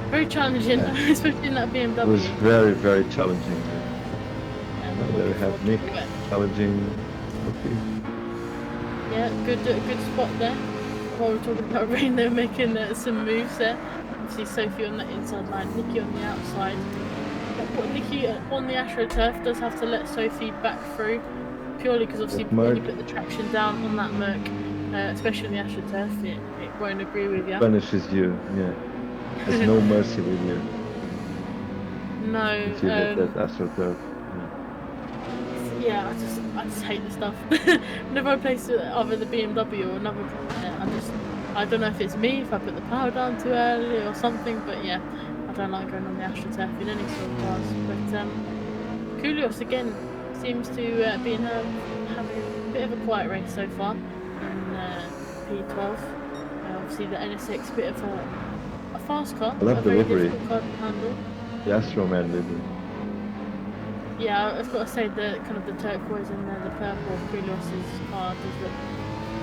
very challenging, especially in that BMW. It was very, very challenging. There we have Nick challenging. Okay. Yeah, good spot there. While we're talking about rain, they're making some moves there. Obviously, Sophie on the inside line, Nikki on the outside. But Nikki on the AstroTurf does have to let Sophie back through. Purely because obviously when you put the traction down on that Merc, especially on the AstroTurf, it won't agree with you. Punishes you, yeah. There's no mercy with you. No. If you hit that AstroTurf. Yeah, I just hate the stuff. Whenever I place either the BMW or another I don't know if it's me, if I put the power down too early or something, but yeah, I don't like going on the AstroTurf in any sort of cars. But Koulios again seems to be having a bit of a quiet race so far in P12. Obviously the NSX, bit of a fast car, I love a very delivery. difficult car to handle. The Astroman livery. Yeah, I've got to say the kind of the turquoise and the purple of Koulios' car does look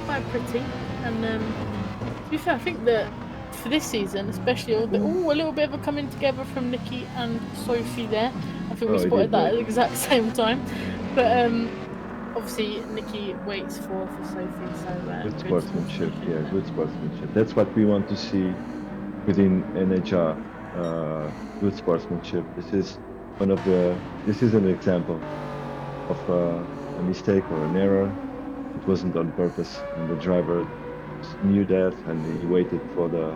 quite pretty. And to be fair, I think that for this season, especially a little bit of a coming together from Nikki and Sophie there. I think we spotted that at the exact same time. But obviously Nikki waits for Sophie, so good sportsmanship, yeah, good sportsmanship. That's what we want to see within NHR. Good sportsmanship. This is an example of a mistake or an error. It wasn't on purpose, and the driver knew that, and he waited for the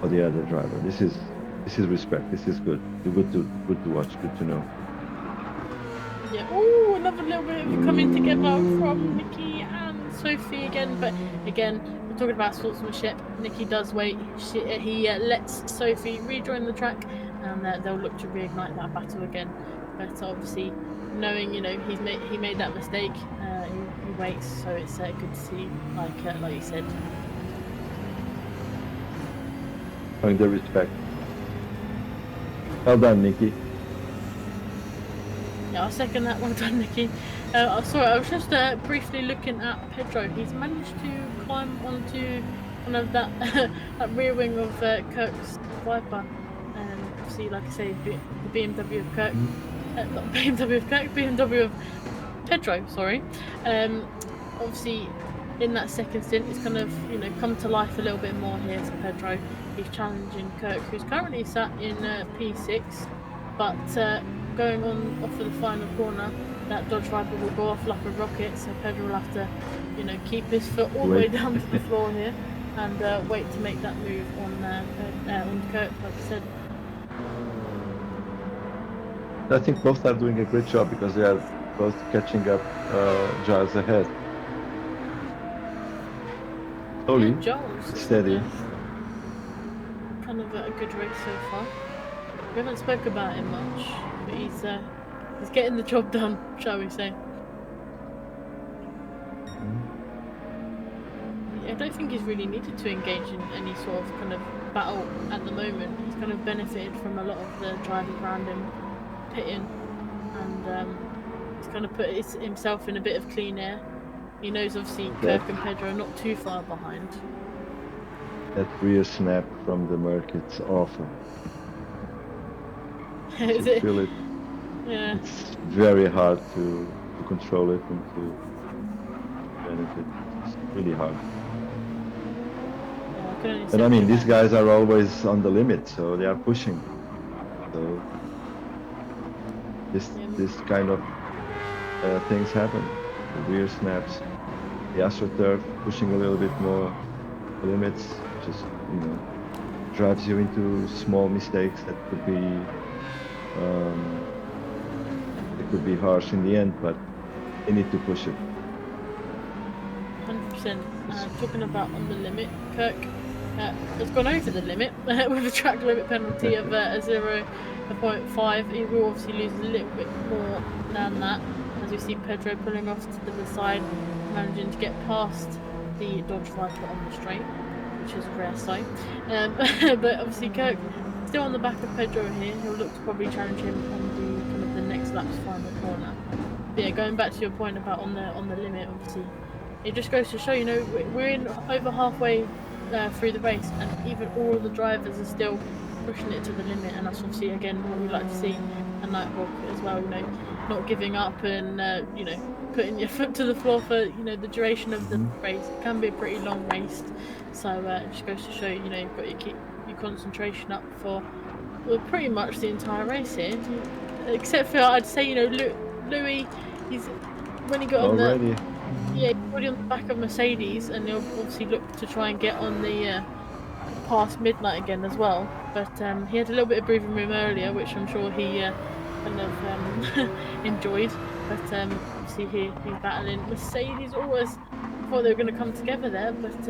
other driver. This is respect. This is good. Good to watch. Good to know. Yeah. Oh, another little bit of coming together from Nikki and Sophie again. But again, we're talking about sportsmanship. Nikki does wait. He lets Sophie rejoin the track, and they'll look to reignite that battle again. But obviously, knowing he made that mistake, he waits. So it's good to see, like you said. Showing the respect. Well done, Nikki. Yeah, I'll second that. Well done, Nikki. Sorry, I was just briefly looking at Pedro. He's managed to climb onto kind of that that rear wing of Kirk's Viper. And obviously, like I say, the BMW of Kirk not BMW of Kirk, BMW of Pedro, sorry. Obviously, in that second stint, it's kind of, you know, come to life a little bit more here for Pedro. He's challenging Kirk, who's currently sat in P6, but going on off of the final corner, that Dodge Viper will go off like a rocket, so Pedro will have to, you know, keep his foot all the way down to the floor here and wait to make that move on Kirk, like I said. I think both are doing a great job because they are both catching up Giles ahead. Slowly, steady. Kind of a good race so far. We haven't spoke about him much, but he's getting the job done, shall we say. I don't think he's really needed to engage in any sort of kind of battle at the moment. He's kind of benefited from a lot of the drivers around him pitting, and he's kind of put himself in a bit of clean air. He knows obviously Kirk and Pedro are not too far behind. That rear snap from the Merc, it's awful. Is you it? Feel it? Yeah. It's very hard to control it and to benefit. It's really hard. And I mean, these guys are always on the limit, so they are pushing. So this kind of things happen. The rear snaps, the AstroTurf pushing a little bit more the limits, just, you know, drives you into small mistakes that could be harsh in the end, but they need to push it. 100%. Talking about on the limit, Kirk has gone over the limit with a track limit penalty of a 0.5. He will obviously lose a little bit more than that, as you see Pedro pulling off to the side, managing to get past the Dodge Viper on the straight, which is a rare sight. But obviously Kirk still on the back of Pedro here. He'll look to probably challenge him on the kind of the next lap's final corner. But yeah, going back to your point about on the limit, obviously it just goes to show, you know, we're in over halfway through the race, and even all of the drivers are still pushing it to the limit, and that's obviously again what we like to see at Nighthawk as well. You know, not giving up and you know, putting your foot to the floor for, you know, the duration of the race. It can be a pretty long race, so it just goes to show, you know, you've got to keep your concentration up for, well, pretty much the entire race here, except for, I'd say, you know, Louis, he's when he got on the he's already on the back of Mercedes, and he'll obviously look to try and get on the past midnight again as well. But he had a little bit of breathing room earlier, which I'm sure he kind of enjoyed. But obviously here he's battling Mercedes. Always thought they were going to come together there, but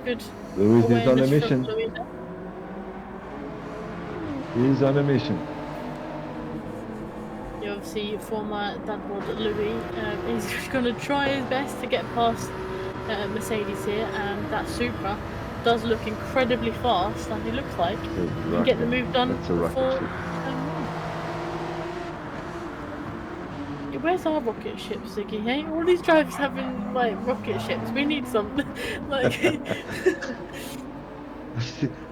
good. Louis is on a mission. He's on a mission. You obviously former dadbod Louis, he's going to try his best to get past Mercedes here, and that Supra does look incredibly fast, and it looks like he can get the move done before. Where's our rocket ship, Ziggy? Hey, all these drivers having like rocket ships. We need some. Like.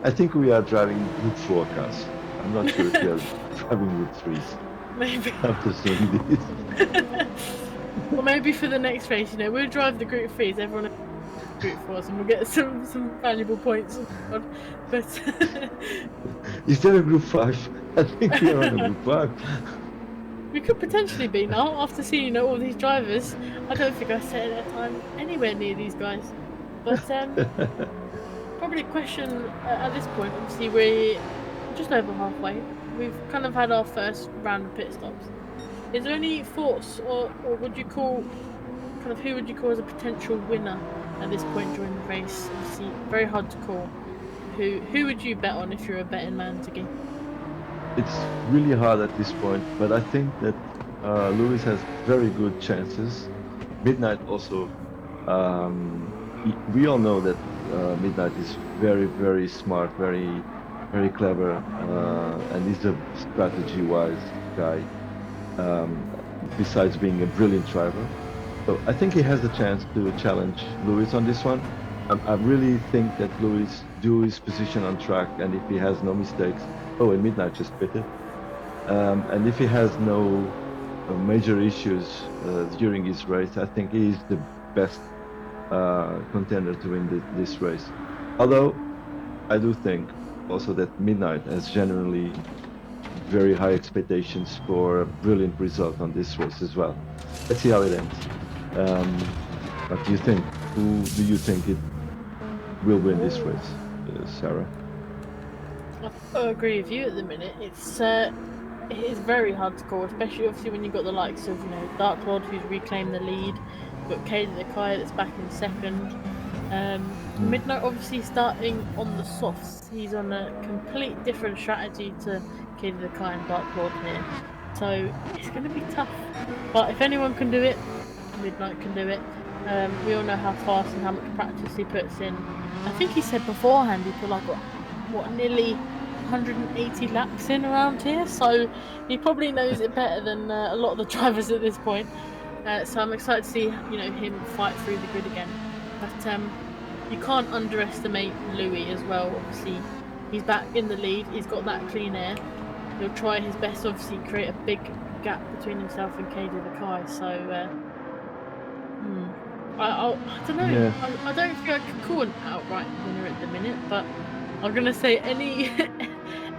I think we are driving Route 4 cars. I'm not sure if we are driving Route 3s. Maybe. After seeing this. Well, maybe for the next race, you know, we'll drive the Group 3s. Everyone Group 4s, and we'll get some valuable points. But is there a Group 5? I think we are on a Group 5. We could potentially be now, after seeing, you know, all these drivers. I don't think I set their time anywhere near these guys. But probably a question at this point. Obviously, we're just over halfway. We've kind of had our first round of pit stops. Is there any thoughts, or would you call, kind of, who would you call as a potential winner at this point during the race? Obviously, very hard to call. Who would you bet on if you're a betting man, Tiggy? It's really hard at this point, but I think that Lewis has very good chances. Midnight also, we all know that Midnight is very, very smart, very, very clever, and he's a strategy-wise guy, besides being a brilliant driver. So I think he has a chance to challenge Lewis on this one. I really think that Lewis do his position on track, and if he has no mistakes. Oh, and Midnight just pitted. And if he has no major issues during his race, I think he is the best contender to win this race. Although I do think also that Midnight has generally very high expectations for a brilliant result on this race as well. Let's see how it ends. What do you think? Who do you think it will win this race, Sarah? I agree with you at the minute. It is very hard to call, especially obviously when you've got the likes of Dark Lord who's reclaimed the lead, you've got Kaden the Kai that's back in second. Midnight obviously starting on the softs. He's on a complete different strategy to Kaden the Kai and Dark Lord here, so it's going to be tough. But if anyone can do it, Midnight can do it. We all know how fast and how much practice he puts in. I think he said beforehand he put like nearly 180 laps in around here, so he probably knows it better than a lot of the drivers at this point. So I'm excited to see him fight through the grid again. But you can't underestimate Louis as well. Obviously, he's back in the lead. He's got that clean air. He'll try his best, obviously, create a big gap between himself and Kaden the Kai. So I don't know. Yeah. I don't think I can call an outright winner at the minute, but I'm gonna say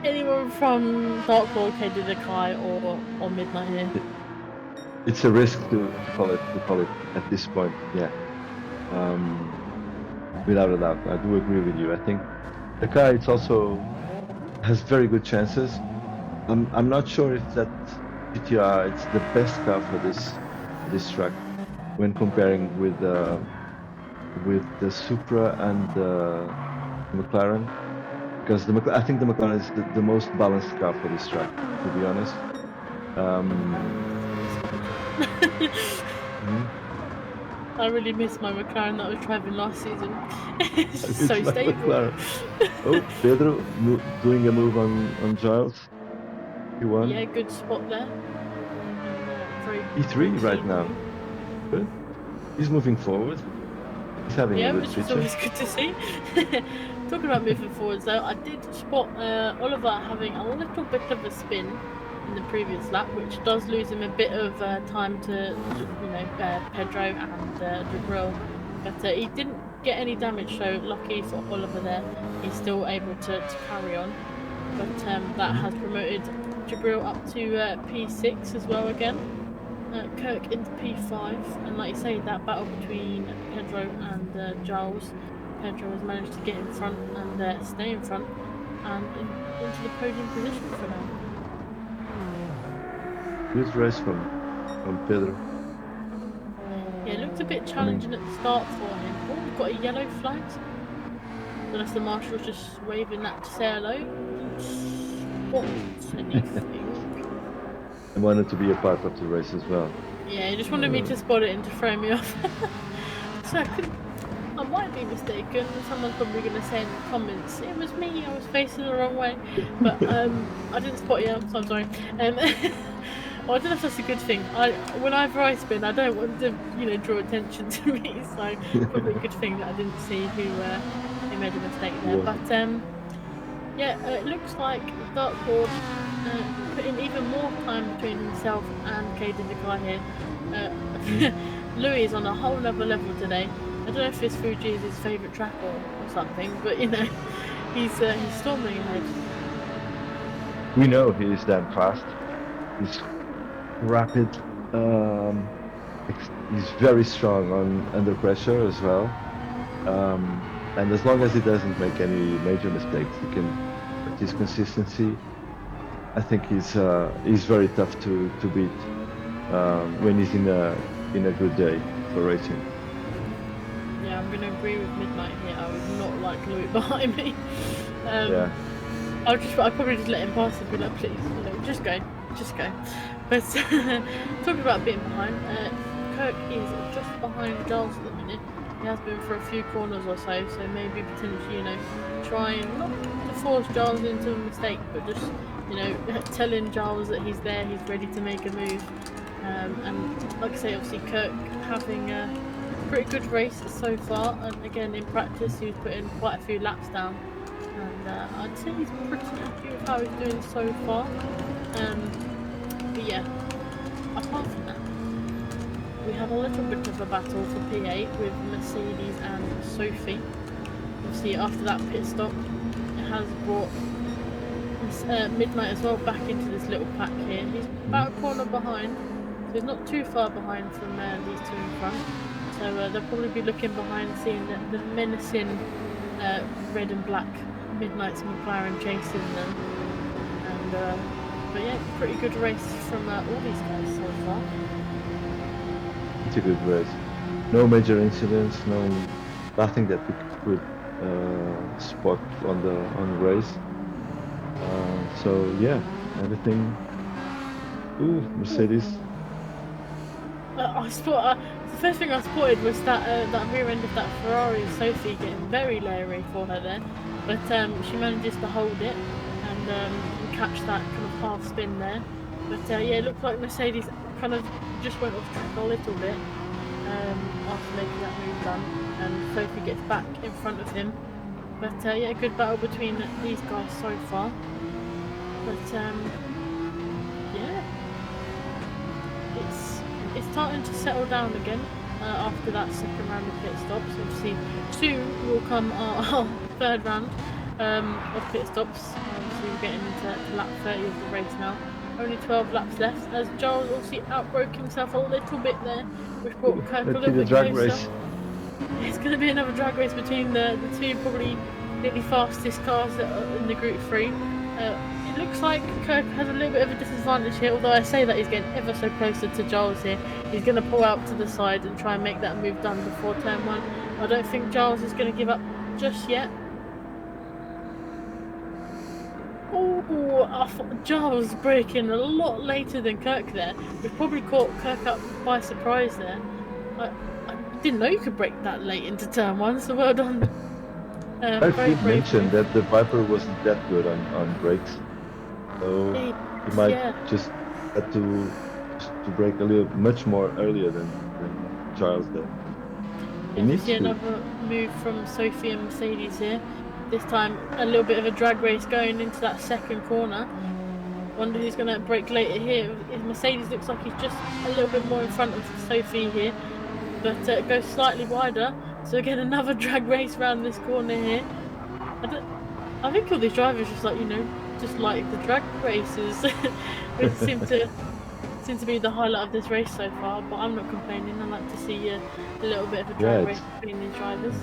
anyone from Dark Lord, Kaden the Kai, or Midnight here. It's a risk to call it at this point. Yeah. Without a doubt, I do agree with you. I think the car also has very good chances. I'm not sure if that GTR it's the best car for this track when comparing with the Supra and the McLaren, because I think the McLaren is the most balanced car for this track, to be honest. I really miss my McLaren that I was driving last season. It's just so stable. Oh, Pedro doing a move on Giles. He won. Yeah, good spot there. E3 right now. Good. He's moving forward. He's having a good which picture. is always good to see. Talking about moving forwards though, I did spot Oliver having a little bit of a spin in the previous lap, which does lose him a bit of time to, Pedro and Jabril. But he didn't get any damage, so lucky for Oliver there, he's still able to carry on. But that has promoted Jabril up to P6 as well again. Kirk into P5, and like you say, that battle between Pedro and Giles. Pedro has managed to get in front and stay in front and into the podium position for now. Good race from Pedro. Yeah, it looked a bit challenging at the start for him. Oh, we've got a yellow flag. Unless the marshal's just waving that to say hello. What's anything? I wanted to be a part of the race as well. Yeah, he just wanted me to spot it and to throw me off. So I might be mistaken. Someone's probably going to say in the comments, it was me, I was facing the wrong way. But I didn't spot you, so I'm sorry. Well, I don't know if that's a good thing. Whenever I spin, I don't want to, draw attention to me. So probably a good thing that I didn't see who made a mistake there. Yeah. But it looks like Dark Lord put in even more time between himself and Kaden the Kai here. Louis is on a whole nother level today. I don't know if this Fuji is his favourite track or something, but he's storming ahead. We know he is damn fast. He's rapid. He's very strong under pressure as well. And as long as he doesn't make any major mistakes, with his consistency, I think he's very tough to beat when he's in a good day for racing. Yeah, I'm going to agree with Midnight here. I would not like Louis behind me. Yeah. I'd probably just let him pass and be like, please, just go. But talking about being behind, Kirk is just behind Giles at the minute. He has been for a few corners or so maybe potentially, trying not to force Giles into a mistake, but just, telling Giles that he's there, he's ready to make a move. And like I say, obviously Kirk having a pretty good race so far, and again in practice he's putting quite a few laps down. and I'd say he's pretty happy with how he's doing so far. But yeah, apart from that, we have a little bit of a battle for P8 with Mercedes and Sophie. Obviously, after that pit stop, it has brought Midnight as well back into this little pack here. He's about a corner behind, so he's not too far behind from these two in front. So they'll probably be looking behind, seeing the menacing red and black Midnight's Mclaren chasing them. And but yeah, pretty good race from all these guys so far. It's a good race. No major incidents, nothing that we could spot on the race. So yeah, everything. Ooh, Mercedes. I spot. The first thing I spotted was that that rear end of that Ferrari, Sophie, getting very leery for her there, but she manages to hold it and catch that kind of half spin there. But yeah, it looked like Mercedes kind of just went off track a little bit after making that move done, and Sophie gets back in front of him. But yeah, a good battle between these guys so far. But yeah, it's starting to settle down again after that second round of pit stops. Obviously, soon will come our third round of pit stops. Obviously, we're getting into lap 30 of the race now. Only 12 laps left, as Giles obviously outbroke himself a little bit there, which brought Kirk a little bit drag closer. race. It's going to be another drag race between the two probably nearly fastest cars that are in the Group 3. It looks like Kirk has a little bit of a disadvantage here, although I say that he's getting ever so closer to Giles here. He's going to pull out to the side and try and make that move done before turn 1. I don't think Giles is going to give up just yet. Oh, I thought Giles was braking a lot later than Kirk there, which probably caught Kirk up by surprise there. I didn't know you could brake that late into turn 1, so well done. I did mention that the Viper wasn't that good on brakes, so he might just have to brake a little much more earlier than Giles did. You see another move from Sophie and Mercedes here. This time a little bit of a drag race going into that second corner. Wonder who's going to brake later here. Mercedes looks like he's just a little bit more in front of Sophie here, but it goes slightly wider. So again, another drag race around this corner here. I think all these drivers just like, just like the drag races, which seem to be the highlight of this race so far. But I'm not complaining. I like to see a little bit of a drag race between these drivers.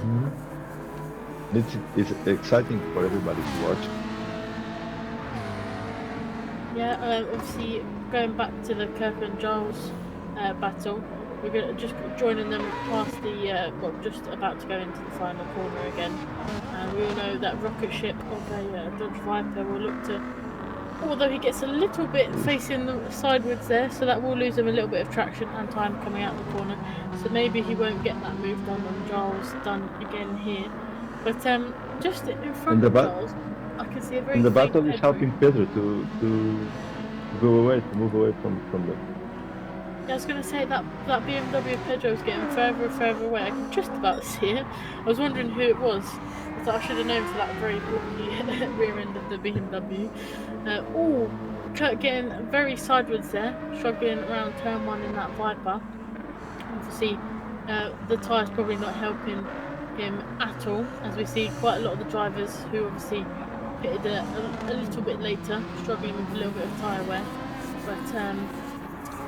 It's exciting for everybody to watch. Yeah, obviously going back to the Kirk and Giles battle. We're going to just joining them past the, just about to go into the final corner again. And we all know that rocket ship of a Dodge Viper will look to, although he gets a little bit facing the sideways there, so that will lose him a little bit of traction and time coming out the corner. So maybe he won't get that move done on Giles done again here. But just in front of Giles, I can see a very. And the battle is helping Pedro to move away from them. I was going to say that BMW Pedro is getting further and further away. I can just about see it. I was wondering who it was. I thought I should have known for that very blocky rear end of the BMW. Kurt getting very sideways there, struggling around turn 1 in that Viper. Obviously, the tyre's probably not helping him at all, as we see quite a lot of the drivers who obviously pitted a little bit later, struggling with a little bit of tyre wear. But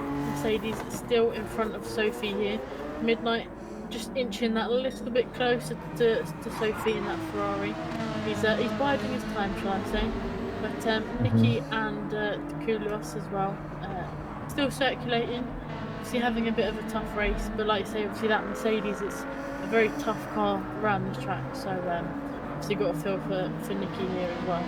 Mercedes still in front of Sophie here. Midnight just inching that a little bit closer to Sophie in that Ferrari. He's biding his time, shall I say. But Nikki and Koulios as well, still circulating. Obviously having a bit of a tough race, but like you say, obviously that Mercedes is a very tough car around this track, so obviously got a feel for Nikki here as well.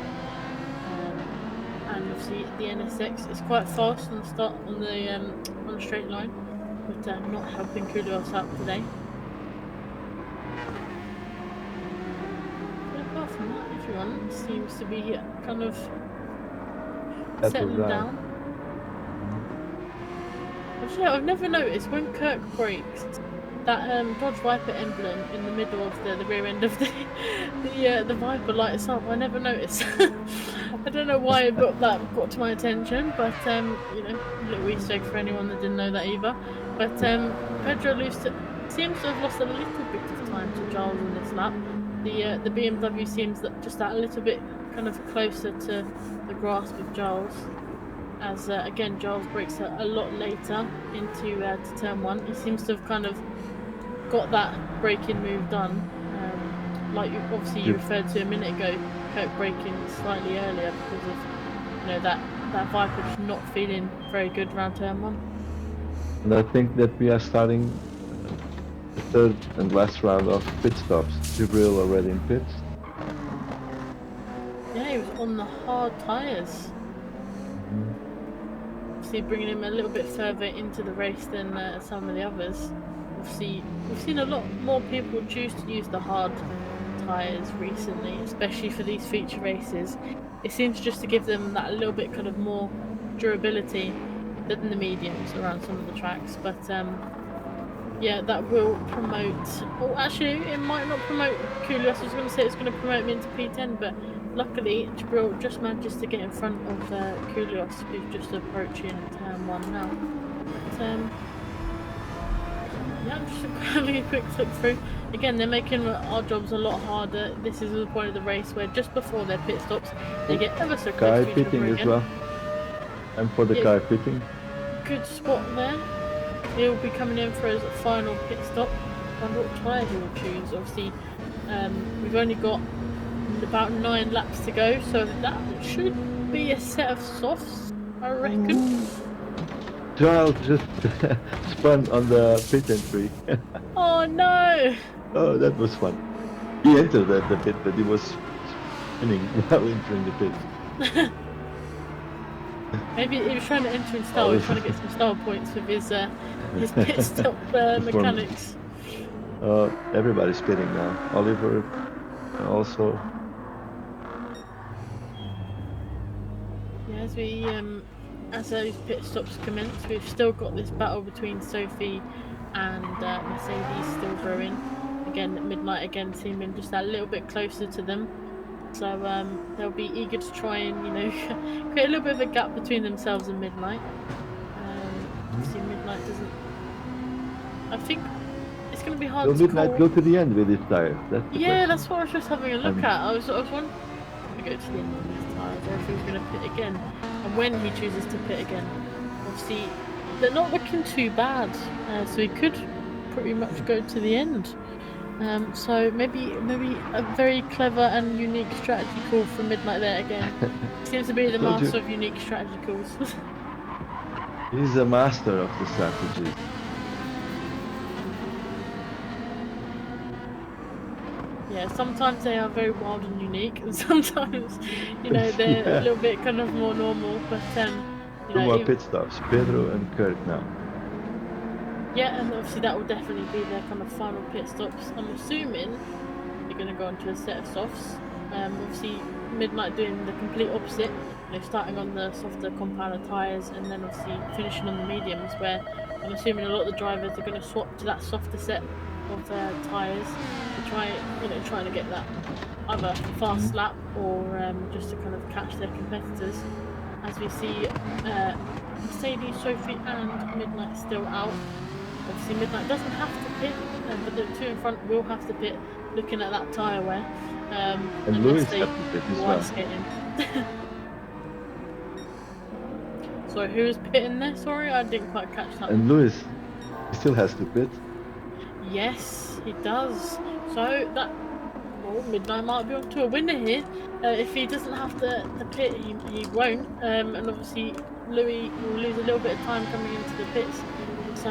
And obviously the NSX is quite fast on the start on the straight line, but not helping Koulios out today. But apart from that, everyone seems to be kind of settling down. Actually, I've never noticed when Kirk brakes, that Dodge Viper emblem in the middle of the rear end of the Viper lights up. I never noticed. I don't know why that got to my attention, but you know, a little Easter egg for anyone that didn't know that either. But Pedro seems to have lost a little bit of time to Giles on this lap. The BMW seems just that a little bit kind of closer to the grasp of Giles. As again, Giles brakes a lot later into to turn 1. He seems to have kind of got that braking move done, like you referred to a minute ago. Kirk braking slightly earlier because of, you know, that Viper just not feeling very good around turn 1. And I think that we are starting the third and last round of pit stops. Jibril already in pits. Yeah, he was on the hard tyres. Obviously bringing him a little bit further into the race than some of the others. We've seen a lot more people choose to use the hard tyres recently, especially for these feature races. It seems just to give them that a little bit kind of more durability than the mediums around some of the tracks. But yeah, that will promote, or actually it might not promote Koulias. I was going to say it's going to promote him into P10, but luckily Jibril just manages to get in front of Koulias, who's just approaching turn 1 now. But, yeah, I'm just having a quick flick through. Again, they're making our jobs a lot harder. This is the point of the race where just before their pit stops, they get ever so close to each pitting other as again. well. And for the car pitting. Good spot there. He'll be coming in for his final pit stop. I wonder what tyre he will choose. Obviously, we've only got about 9 laps to go, so that should be a set of softs, I reckon. Giles just spun on the pit entry. Oh no! Oh, that was fun. He entered the pit, but he was spinning while entering the pit. Maybe he was trying to enter in style. He was trying to get some style points with his pit stop mechanics. Everybody's spinning now. Oliver also. Yeah, as those pit stops commence, we've still got this battle between Sophie and Mercedes still brewing. Again, Midnight again seeming just that little bit closer to them. So they'll be eager to try and, you know, create a little bit of a gap between themselves and Midnight. Obviously Midnight doesn't... I think it's going to be hard to Midnight call... go to the end with his tires. That's what I was just having a look at. I was wondering if he go to the end with his tyres or if he was going to pit again. And when he chooses to pit again. Obviously, they're not looking too bad. So he could pretty much go to the end. So maybe a very clever and unique strategy call from Midnight there again. Seems to be the master of unique strategy calls. He's a master of the strategies. Yeah, sometimes they are very wild and unique, and sometimes, you know, they're a little bit kind of more normal. But you know, 2 more pit stops, Pedro and Kirk now. Yeah, and obviously that will definitely be their kind of final pit stops. I'm assuming they're going to go into a set of softs. Obviously, Midnight doing the complete opposite. You know, starting on the softer compounder tyres and then obviously finishing on the mediums, where I'm assuming a lot of the drivers are going to swap to that softer set of tyres to trying to get that either fast lap or just to kind of catch their competitors. As we see Mercedes, Sophie and Midnight still out. Obviously Midnight doesn't have to pit, but the 2 in front will have to pit, looking at that tyre wear. And Lewis has to pit as well. Skating. So who is pitting there? Sorry, I didn't quite catch that. And Lewis still has to pit. Yes, he does. So that... Well, Midnight might be on to a winner here. If he doesn't have to pit, he won't. And obviously Louis will lose a little bit of time coming into the pits. So,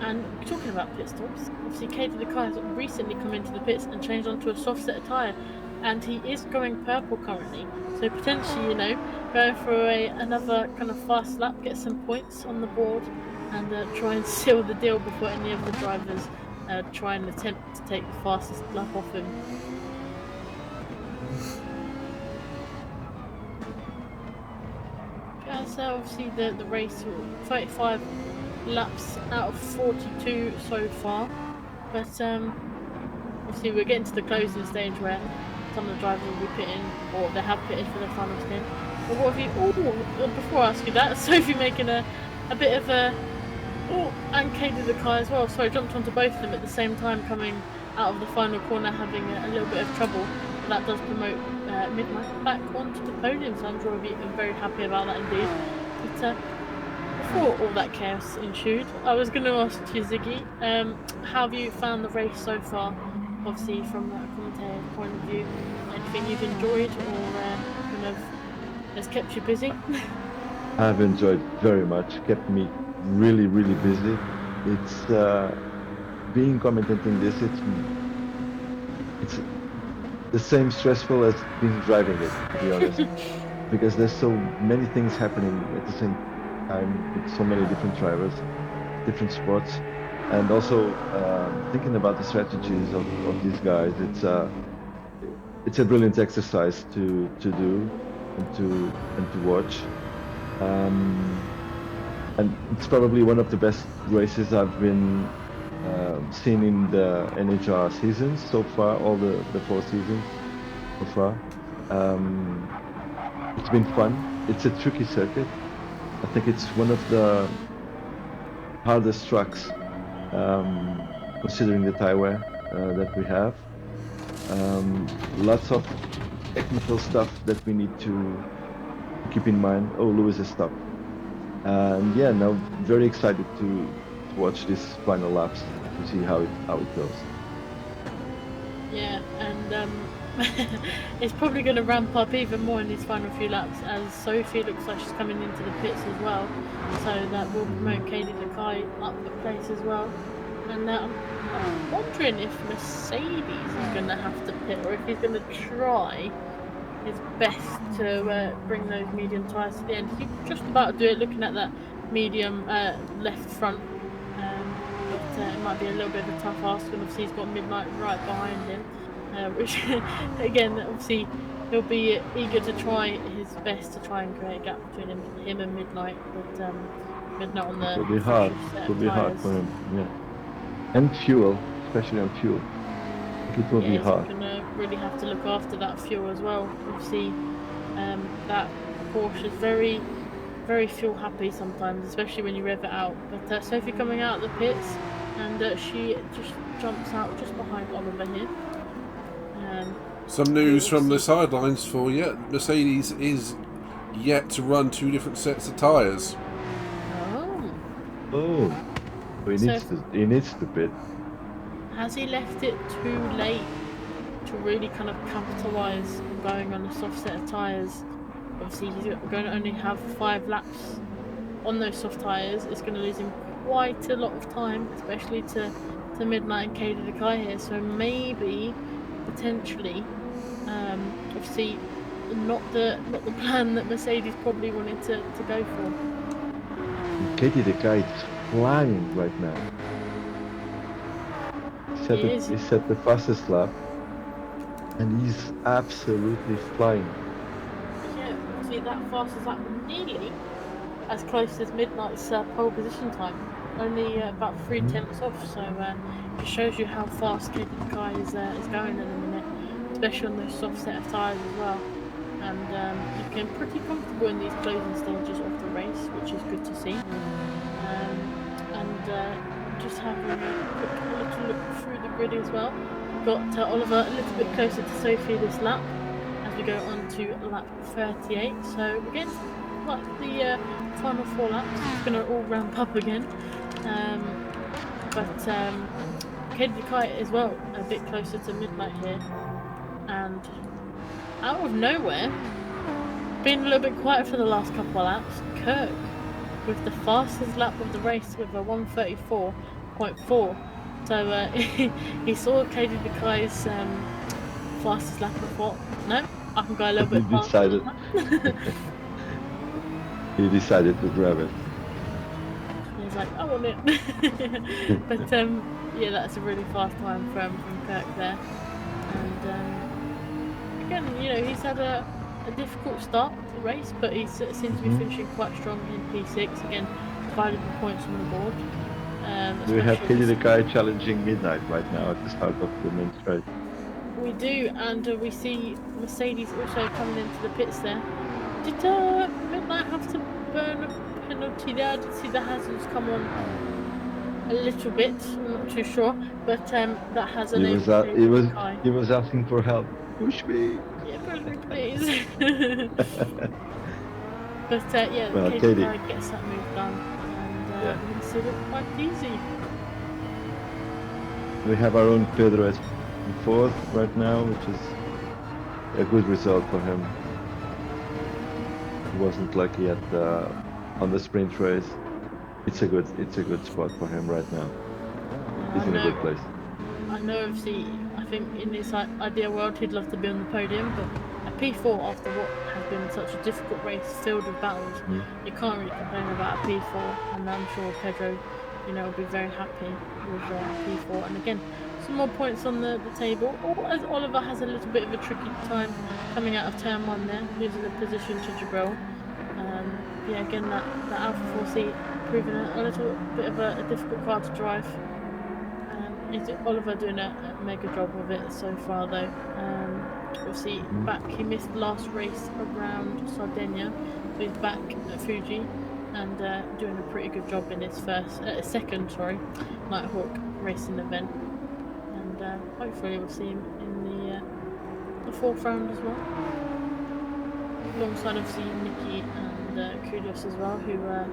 and talking about pit stops, obviously Katie Lekai has recently come into the pits and changed onto a soft set of tyre, and he is going purple currently. So potentially, you know, going for another kind of fast lap, get some points on the board, and try and seal the deal before any of the drivers try and attempt to take the fastest lap off him. So obviously the race, 35 laps out of 42 so far, but obviously we're getting to the closing stage where some of the drivers will be pitting, or they have pitted for the final stint. But what have you? Oh, before I ask you that, Sophie making a bit of a and Katie the car as well. So I jumped onto both of them at the same time, coming out of the final corner, having a little bit of trouble. But that does promote Midnight back onto the podium, so I'm sure we'll be very happy about that indeed. But before all that chaos ensued, I was going to ask you, Ziggy, how have you found the race so far? Obviously, from a commentator point of view, anything you've enjoyed or kind of has kept you busy? I've enjoyed very much, kept me really busy. It's being commentating this, it's the same stressful as being driving it, to be honest, because there's so many things happening at the same time with so many different drivers, different spots, and also thinking about the strategies of these guys. It's a brilliant exercise to do and to watch. And it's probably one of the best races I've been seen in the NHR seasons so far, all the 4 seasons so far. It's been fun. It's a tricky circuit. I think it's one of the hardest tracks, considering the tire wear that we have. Lots of technical stuff that we need to keep in mind. Oh, Lewis has stopped. And yeah, now very excited to watch these final laps to see how it goes. Yeah, and it's probably going to ramp up even more in these final few laps, as Sophie looks like she's coming into the pits as well, so that will promote Katie Lakai up the place as well. And I'm wondering if Mercedes is going to have to pit, or if he's going to try his best to bring those medium tyres to the end. He's just about to do it, looking at that medium left front, but it might be a little bit of a tough ask, and obviously he's got Midnight right behind him, which again, obviously he'll be eager to try his best to try and create a gap between him and Midnight, but Midnight on the It'll be hard. It'll be hard for him, yeah. And fuel, especially on fuel. It will be hard. He's gonna really have to look after that fuel as well. Obviously, that Porsche is very, very fuel happy sometimes, especially when you rev it out. But Sophie coming out of the pits, and she just jumps out just behind Oliver here. Some news from the sidelines for you. Mercedes is yet to run 2 different sets of tyres. Oh, he needs to pit. Has he left it too late to really kind of capitalise on going on a soft set of tyres? Obviously he's going to only have 5 laps on those soft tyres. It's going to lose him quite a lot of time, especially to Midnight and Katie Lakai here. So maybe, potentially, obviously not the plan that Mercedes probably wanted to go for. Katie Lakai is flying right now. He set the fastest lap, and he's absolutely flying. Yeah, see that fastest lap, nearly as close as Midnight's pole position time, only about 3/10 off. So it shows you how fast Katie Lakai is going at the minute, especially on those soft set of tyres as well. And looking pretty comfortable in these closing stages of the race, which is good to see. Just having a little look through the grid as well. Got Oliver a little bit closer to Sophie this lap as we go on to lap 38. So we're getting like the final 4 laps. It's going to all ramp up again. But Katie Lakai as well, a bit closer to Midnight here. And out of nowhere, been a little bit quiet for the last couple of laps, Kirk with the fastest lap of the race with a 1:34.4. So he saw Katie Lakai's fastest lap and thought, no, I can go a little bit faster. He decided to grab it. He's like, I want it. But yeah, that's a really fast time from Kirk there. And again, you know, he's had a difficult start to the race, but he seems to be finishing quite strong in P6. Again, valuable points on the board. We have especially Katie the guy challenging Midnight right now at the start of the main straight. We do, and we see Mercedes also coming into the pits there. Did Midnight have to burn a penalty there? I did see the hazards come on a little bit. I'm not too sure, but that has enabled He was asking for help. Push me. Yeah, push me, please. But yeah, Well, Katie Katie gets that move done, and we can see it quite easy. We have our own Pedro at 4th right now, which is a good result for him. He wasn't lucky on the sprint race. It's a good spot for him right now. He's in a good place. I know, obviously, I think in this ideal world he'd love to be on the podium, but a P4 after what has been such a difficult race filled with battles, you can't really complain about a P4, and I'm sure Pedro, will be very happy with P4. And again, some more points on the table. As Oliver has a little bit of a tricky time coming out of turn 1 there, losing the position to Jabril. Yeah, again, that Alpha 4C proving a little bit of a difficult car to drive. Oliver doing a mega job of it so far though. Obviously back, he missed the last race around Sardinia, so he's back at Fuji and doing a pretty good job in his second Nighthawk racing event, and hopefully we'll see him in the 4th round as well, alongside obviously Nikki and Kudos as well, who are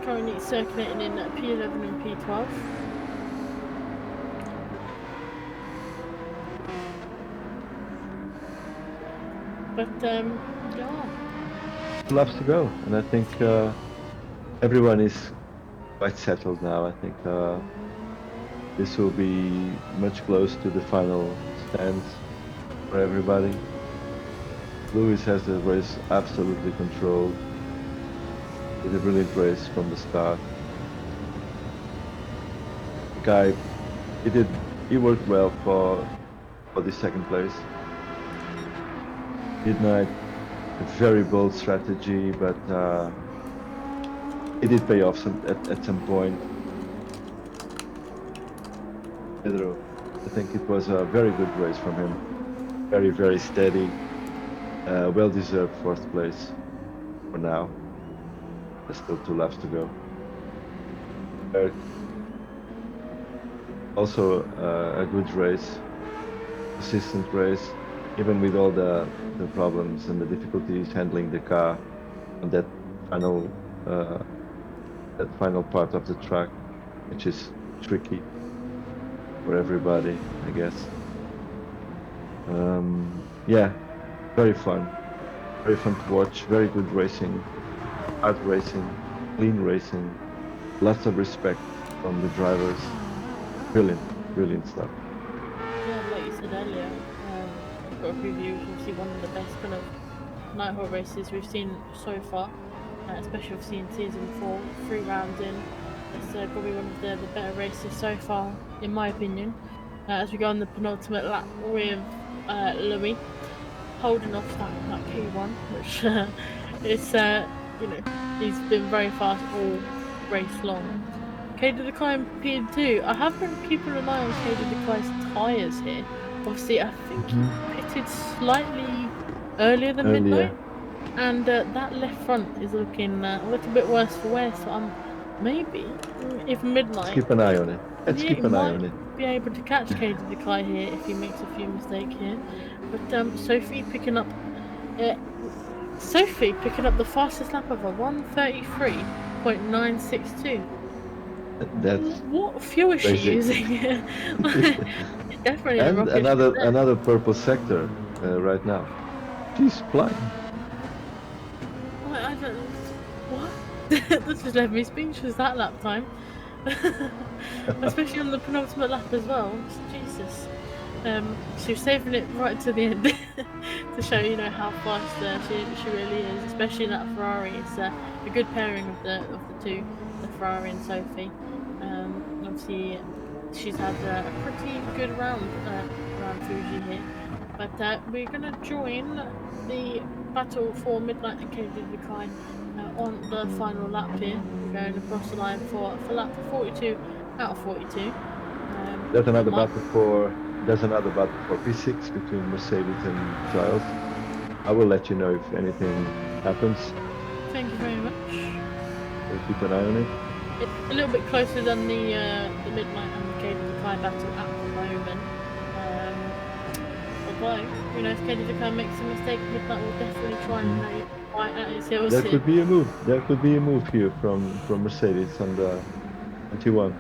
currently circulating in P11 and P12. But yeah, laps to go, and I think everyone is quite settled now. I think this will be much close to the final stands for everybody. Lewis has the race absolutely controlled. Did a brilliant race from the start. The guy, he worked well for the second place. Midnight, a very bold strategy, but it did pay off at some point. Pedro, I think it was a very good race from him. Very, very steady. Well-deserved 4th place for now. There's still 2 laps to go. Also a good race, consistent race, even with all the problems and the difficulties handling the car on that final part of the track, which is tricky for everybody, I guess. Yeah, very fun to watch. Very good racing, hard racing, clean racing, lots of respect from the drivers. Brilliant stuff. Yeah, like you said earlier, I've got a preview. Obviously, one of the best kind of Nighthawk races we've seen so far, especially obviously in season 4, 3 rounds in. It's probably one of the better races so far, in my opinion. As we go on the penultimate lap with Louis holding off that P1, which it's he's been very fast all race long. Katie the Climb P2. I have been keeping an eye on Katie the Climb's tyres here. Obviously, I think he pitted slightly earlier than Midnight, and that left front is looking a little bit worse for wear. So maybe if Midnight. Let's keep an eye on it. Let's keep an eye on it. Be able to catch Katie the Climb here if he makes a few mistakes here. But Sophie picking up the fastest lap of a 1:33.962. That's what fuel is she using? Definitely. And another purple sector right now. She's flying. I don't. What? That just left me speechless. That lap time, especially on the penultimate lap as well. Jesus. She was saving it right to the end to show how fast she really is, especially in that Ferrari. It's a good pairing of the two, the Ferrari and Sophie. Obviously, she's had a pretty good round around Fuji here, but we're gonna join the battle for Midnight and Katie the Climb on the final lap here. We're going across the line for lap 42 out of 42. There's another Mark, battle for P6 between Mercedes and Giles. I will let you know if anything happens. thank you very much. We'll keep an eye on it. It's a little bit closer than the Midnight and the Katie Sakai battle at the moment. Although, you know, if Katie Sakai makes a mistake, Midnight will definitely try and fight at his heels There here. could be a move. There could be a move here from Mercedes on T1.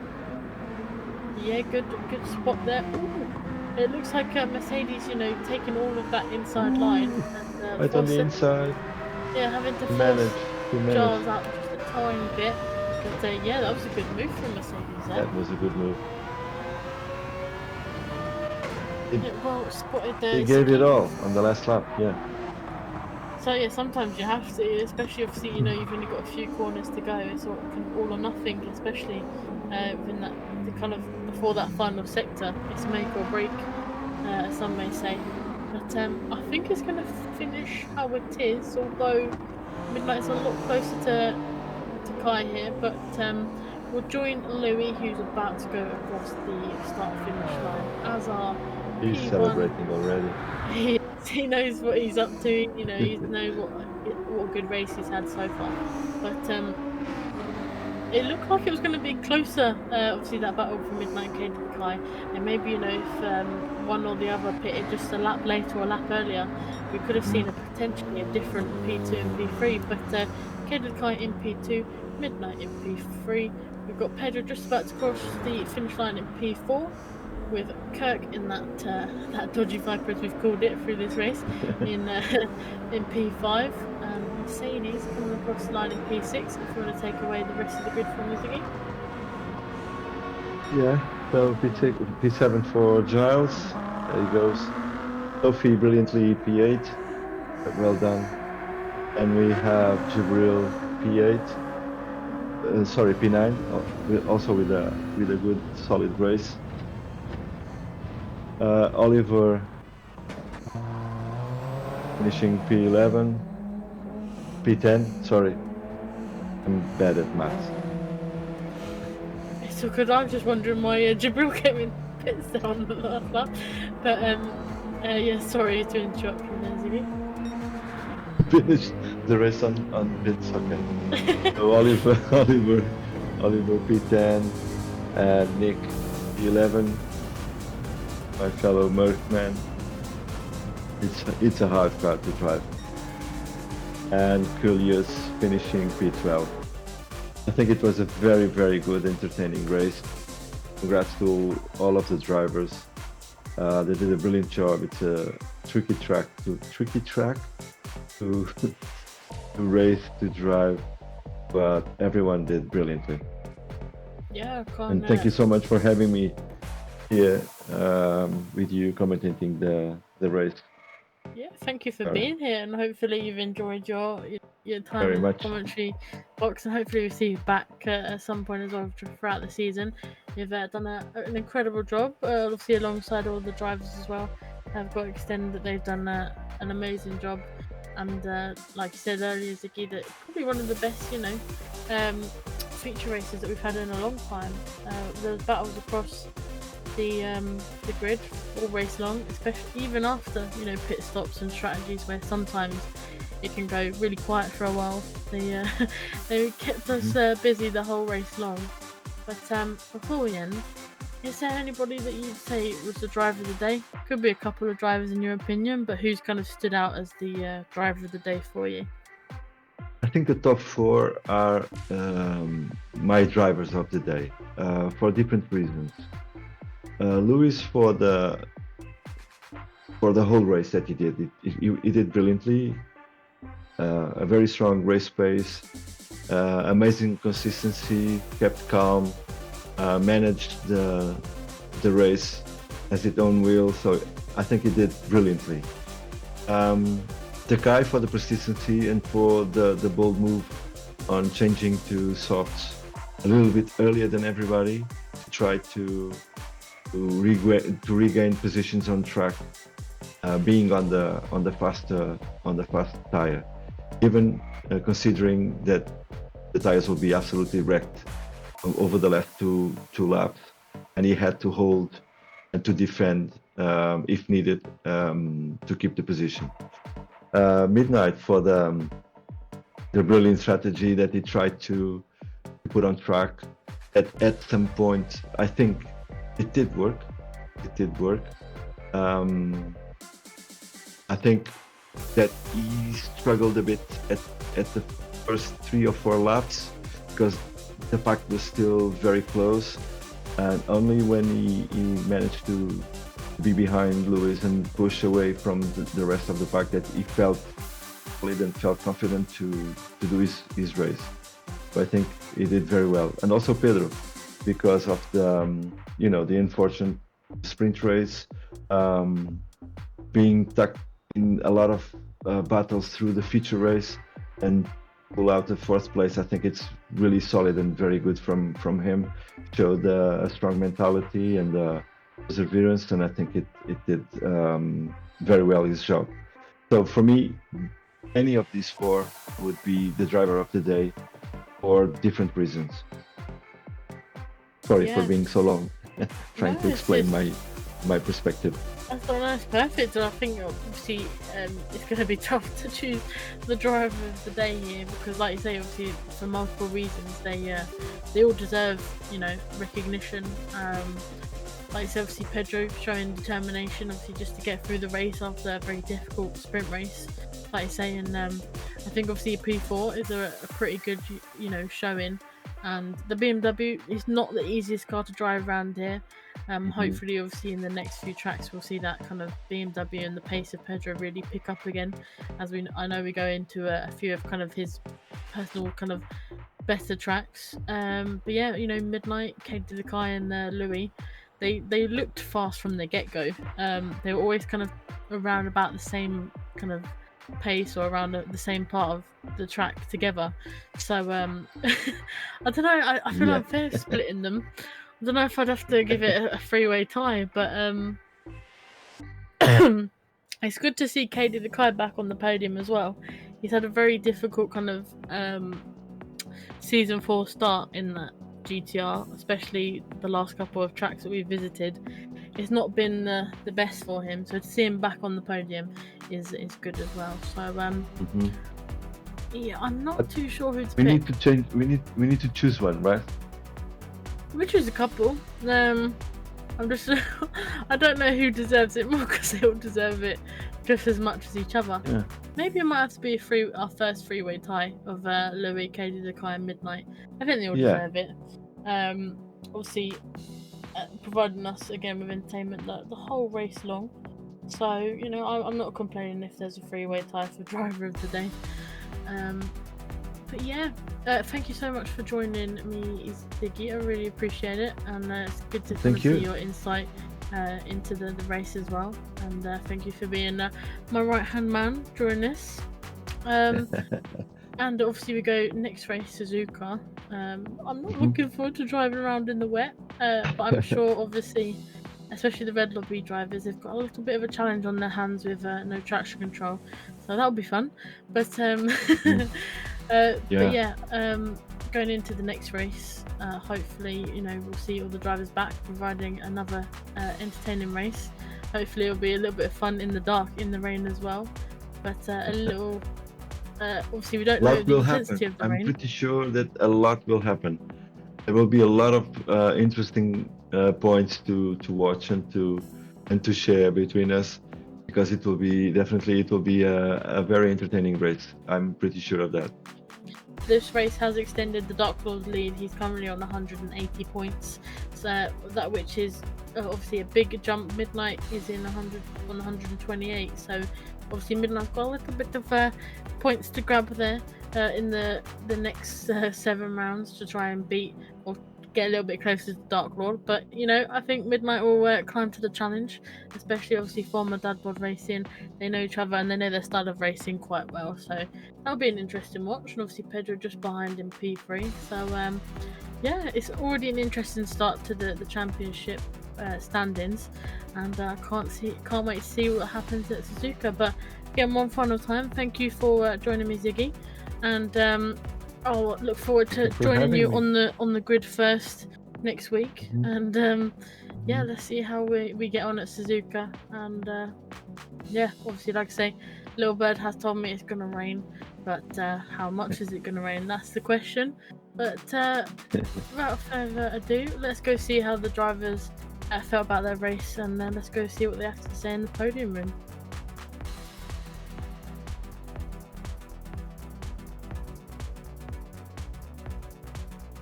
Yeah, good spot there. Ooh, it looks like Mercedes, you know, taking all of that inside line and Right on the inside. yeah, having to Manage. force Charles out just a tiny bit. But yeah, that was a good move from Mercedes there. That was a good move. Yeah, well spotted there. They gave it all on the last lap. Yeah. So yeah, sometimes you have to, especially obviously, you know, you've only got a few corners to go. It's all or nothing, especially within that the kind of before that final sector. It's make or break, as some may say. But I think it's going to finish how it is. Although Midnight's a lot closer to Kai here, but we'll join Louis, who's about to go across the start-finish line. As our He's P1, celebrating already. he knows what he's up to. You know, he knows what good race he's had so far. But it looked like it was going to be closer. Obviously, that battle for Midnight and Katie Kai, and maybe, you know, if one or the other pitted just a lap later or a lap earlier, we could have seen potentially a different P2 and P3. But Katie Kai in P2, Midnight in P3. We've got Pedro just about to cross the finish line in P4. With Kirk in that dodgy Viper, as we've called it, through this race in P5, and Mercedes coming across the line in P6. If you want to take away the rest of the grid from us again. Yeah, so P7 for Giles. There he goes. Sophie brilliantly P8. Well done. And we have Jibril P8. Sorry, P9. Also with a good solid race. Oliver finishing P11, P10, sorry, I'm bad at maths. It's so good. I'm just wondering why Jibril came in pits there on the last lap. But yeah, sorry to interrupt you there, Ziggy. Finished the race on pits, okay. So Oliver P10 and Nick P11. My fellow Merckman. It's a hard car to drive. And Julius finishing P12. I think it was a very, very good, entertaining race. Congrats to all of the drivers. They did a brilliant job. It's a tricky track to race, to drive, but everyone did brilliantly. Yeah, and thank you so much for having me here with you commentating the race. Yeah, thank you for being here, and hopefully you've enjoyed your time in the commentary box, and hopefully we'll see you back at some point as well throughout the season. You've done an incredible job, obviously alongside all the drivers as well. I've got to extend that they've done an amazing job, and like you said earlier, Ziggy, that probably one of the best, feature races that we've had in a long time. There's battles across the grid all race long, especially even after pit stops and strategies where sometimes it can go really quiet for a while. They kept us busy the whole race long. But before we end, is there anybody that you'd say was the driver of the day? Could be a couple of drivers in your opinion, but who's kind of stood out as the driver of the day for you? I think the top four are my drivers of the day for different reasons. Lewis for the whole race that he did. He did brilliantly. A very strong race pace, amazing consistency, kept calm, managed the race as its own wheel. So I think he did brilliantly. The guy for the persistency and for the bold move on changing to softs a little bit earlier than everybody to try to regain positions on track, being on the fast tire. even considering that the tires will be absolutely wrecked over the last two laps, and he had to hold and to defend if needed to keep the position. Midnight for the brilliant strategy that he tried to put on track. At some point, I think it did work. I think that he struggled a bit at the first 3 or 4 laps because the pack was still very close, and only when he managed to be behind Lewis and push away from the rest of the pack that he felt solid and felt confident to do his race. So I think he did very well, and also Pedro, because of the the unfortunate sprint race, being stuck in a lot of battles through the feature race and pull out the 4th place. I think it's really solid and very good from him. Showed a strong mentality and perseverance, and I think it did very well his job. So for me, any of these 4 would be the driver of the day for different reasons. Sorry for being so long, trying to explain my perspective. That's perfect, and I think obviously it's going to be tough to choose the driver of the day here because, like you say, obviously for multiple reasons they all deserve recognition. Like you said, obviously Pedro showing determination, obviously just to get through the race after a very difficult sprint race, like you say, and I think obviously P4 is a pretty good showing. And the BMW is not the easiest car to drive around here. Hopefully, obviously, in the next few tracks, we'll see that kind of BMW and the pace of Pedro really pick up again. As I know we go into a few of kind of his personal kind of better tracks. But yeah, Midnight, Katie Lekai and Louis, they looked fast from the get-go. They were always kind of around about the same kind of pace or around the same part of the track together, so I don't know, I feel unfair splitting them. I don't know if I'd have to give it a three-way tie, but it's good to see Katie Lekai back on the podium as well. He's had a very difficult kind of season 4 start in that GTR, especially the last couple of tracks that we visited. It's not been the best for him, so to see him back on the podium is good as well. So yeah, I'm not too sure who to pick. Need to change. We need to choose one, right? We choose a couple. I'm just I don't know who deserves it more because they all deserve it just as much as each other. Yeah. Maybe it might have to be our first three-way tie of Louis, Katie Lekai and Midnight. I think they all deserve it. Obviously, providing us again with entertainment the whole race long. So I'm not complaining if there's a three-way tie for driver of the day. But yeah, thank you so much for joining me, Ziggy. I really appreciate it, and it's good to see your insight into the race as well. And thank you for being my right-hand man during this. And obviously we go next race, Suzuka. I'm not looking forward to driving around in the wet, but I'm sure obviously, especially the Red Lobby drivers, they've got a little bit of a challenge on their hands with no traction control, so that'll be fun. But but yeah, going into the next race, hopefully we'll see all the drivers back, providing another entertaining race. Hopefully it'll be a little bit of fun in the dark, in the rain as well, but a little obviously we don't know the intensity of the rain. I'm pretty sure that a lot will happen. There will be a lot of interesting points to watch and to share between us, because it will be a very entertaining race. I'm pretty sure of that. This race has extended the Dark Lord's lead. He's currently on 180 points, so that which is obviously a big jump. Midnight is in 128, so obviously Midnight's got a little bit of points to grab there in the next 7 rounds to try and beat or get a little bit closer to Dark Lord. But I think Midnight will climb to the challenge, especially obviously former Dad Bod Racing. They know each other and they know their style of racing quite well, so that'll be an interesting watch. And obviously Pedro just behind in P3, so yeah, it's already an interesting start to the championship. standings, and can't wait to see what happens at Suzuka. But again, one final time, thank you for joining me, Ziggy, and I'll look forward to joining you on the grid first next week. And yeah, let's see how we get on at Suzuka. And yeah, obviously, like I say, Little Bird has told me it's gonna rain, but how much is it gonna rain? That's the question. But without further ado, let's go see how the drivers felt about their race, and then let's go see what they have to say in the podium room.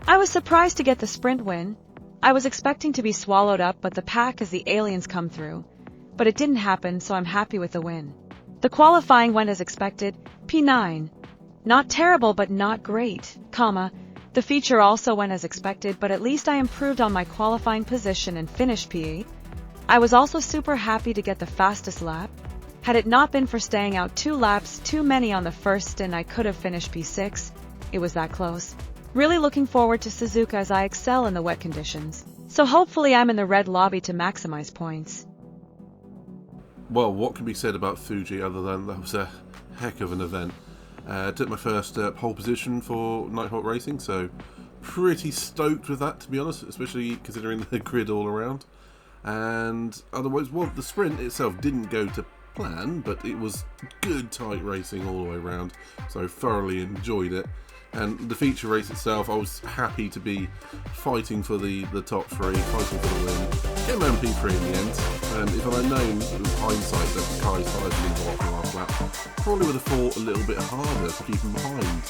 I was surprised to get the sprint win. I was expecting to be swallowed up, but the pack as the aliens come through. But it didn't happen, so I'm happy with the win. The qualifying went as expected, P9. Not terrible, but not great, The feature also went as expected, but at least I improved on my qualifying position and finished P8. I was also super happy to get the fastest lap. Had it not been for staying out 2 laps too many on the first stint, I could have finished P6. It was that close. Really looking forward to Suzuka as I excel in the wet conditions. So hopefully I'm in the red lobby to maximize points. Well, what can be said about Fuji other than that was a heck of an event. Took my first pole position for Nighthawk Racing, so pretty stoked with that, to be honest, especially considering the grid all around. And otherwise, well, the sprint itself didn't go to plan, but it was good, tight racing all the way around, so thoroughly enjoyed it. And the feature race itself, I was happy to be fighting for the top 3, fighting for the win. Get my own P3 in the end. If I had known with hindsight that Kai's tyres had been off the last lap, probably would have fought a little bit harder to keep him behind.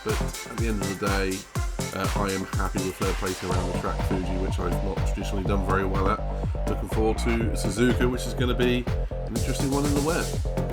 But at the end of the day, I am happy with third place around the track Fuji, which I've not traditionally done very well at. Looking forward to Suzuka, which is going to be an interesting one in the wet.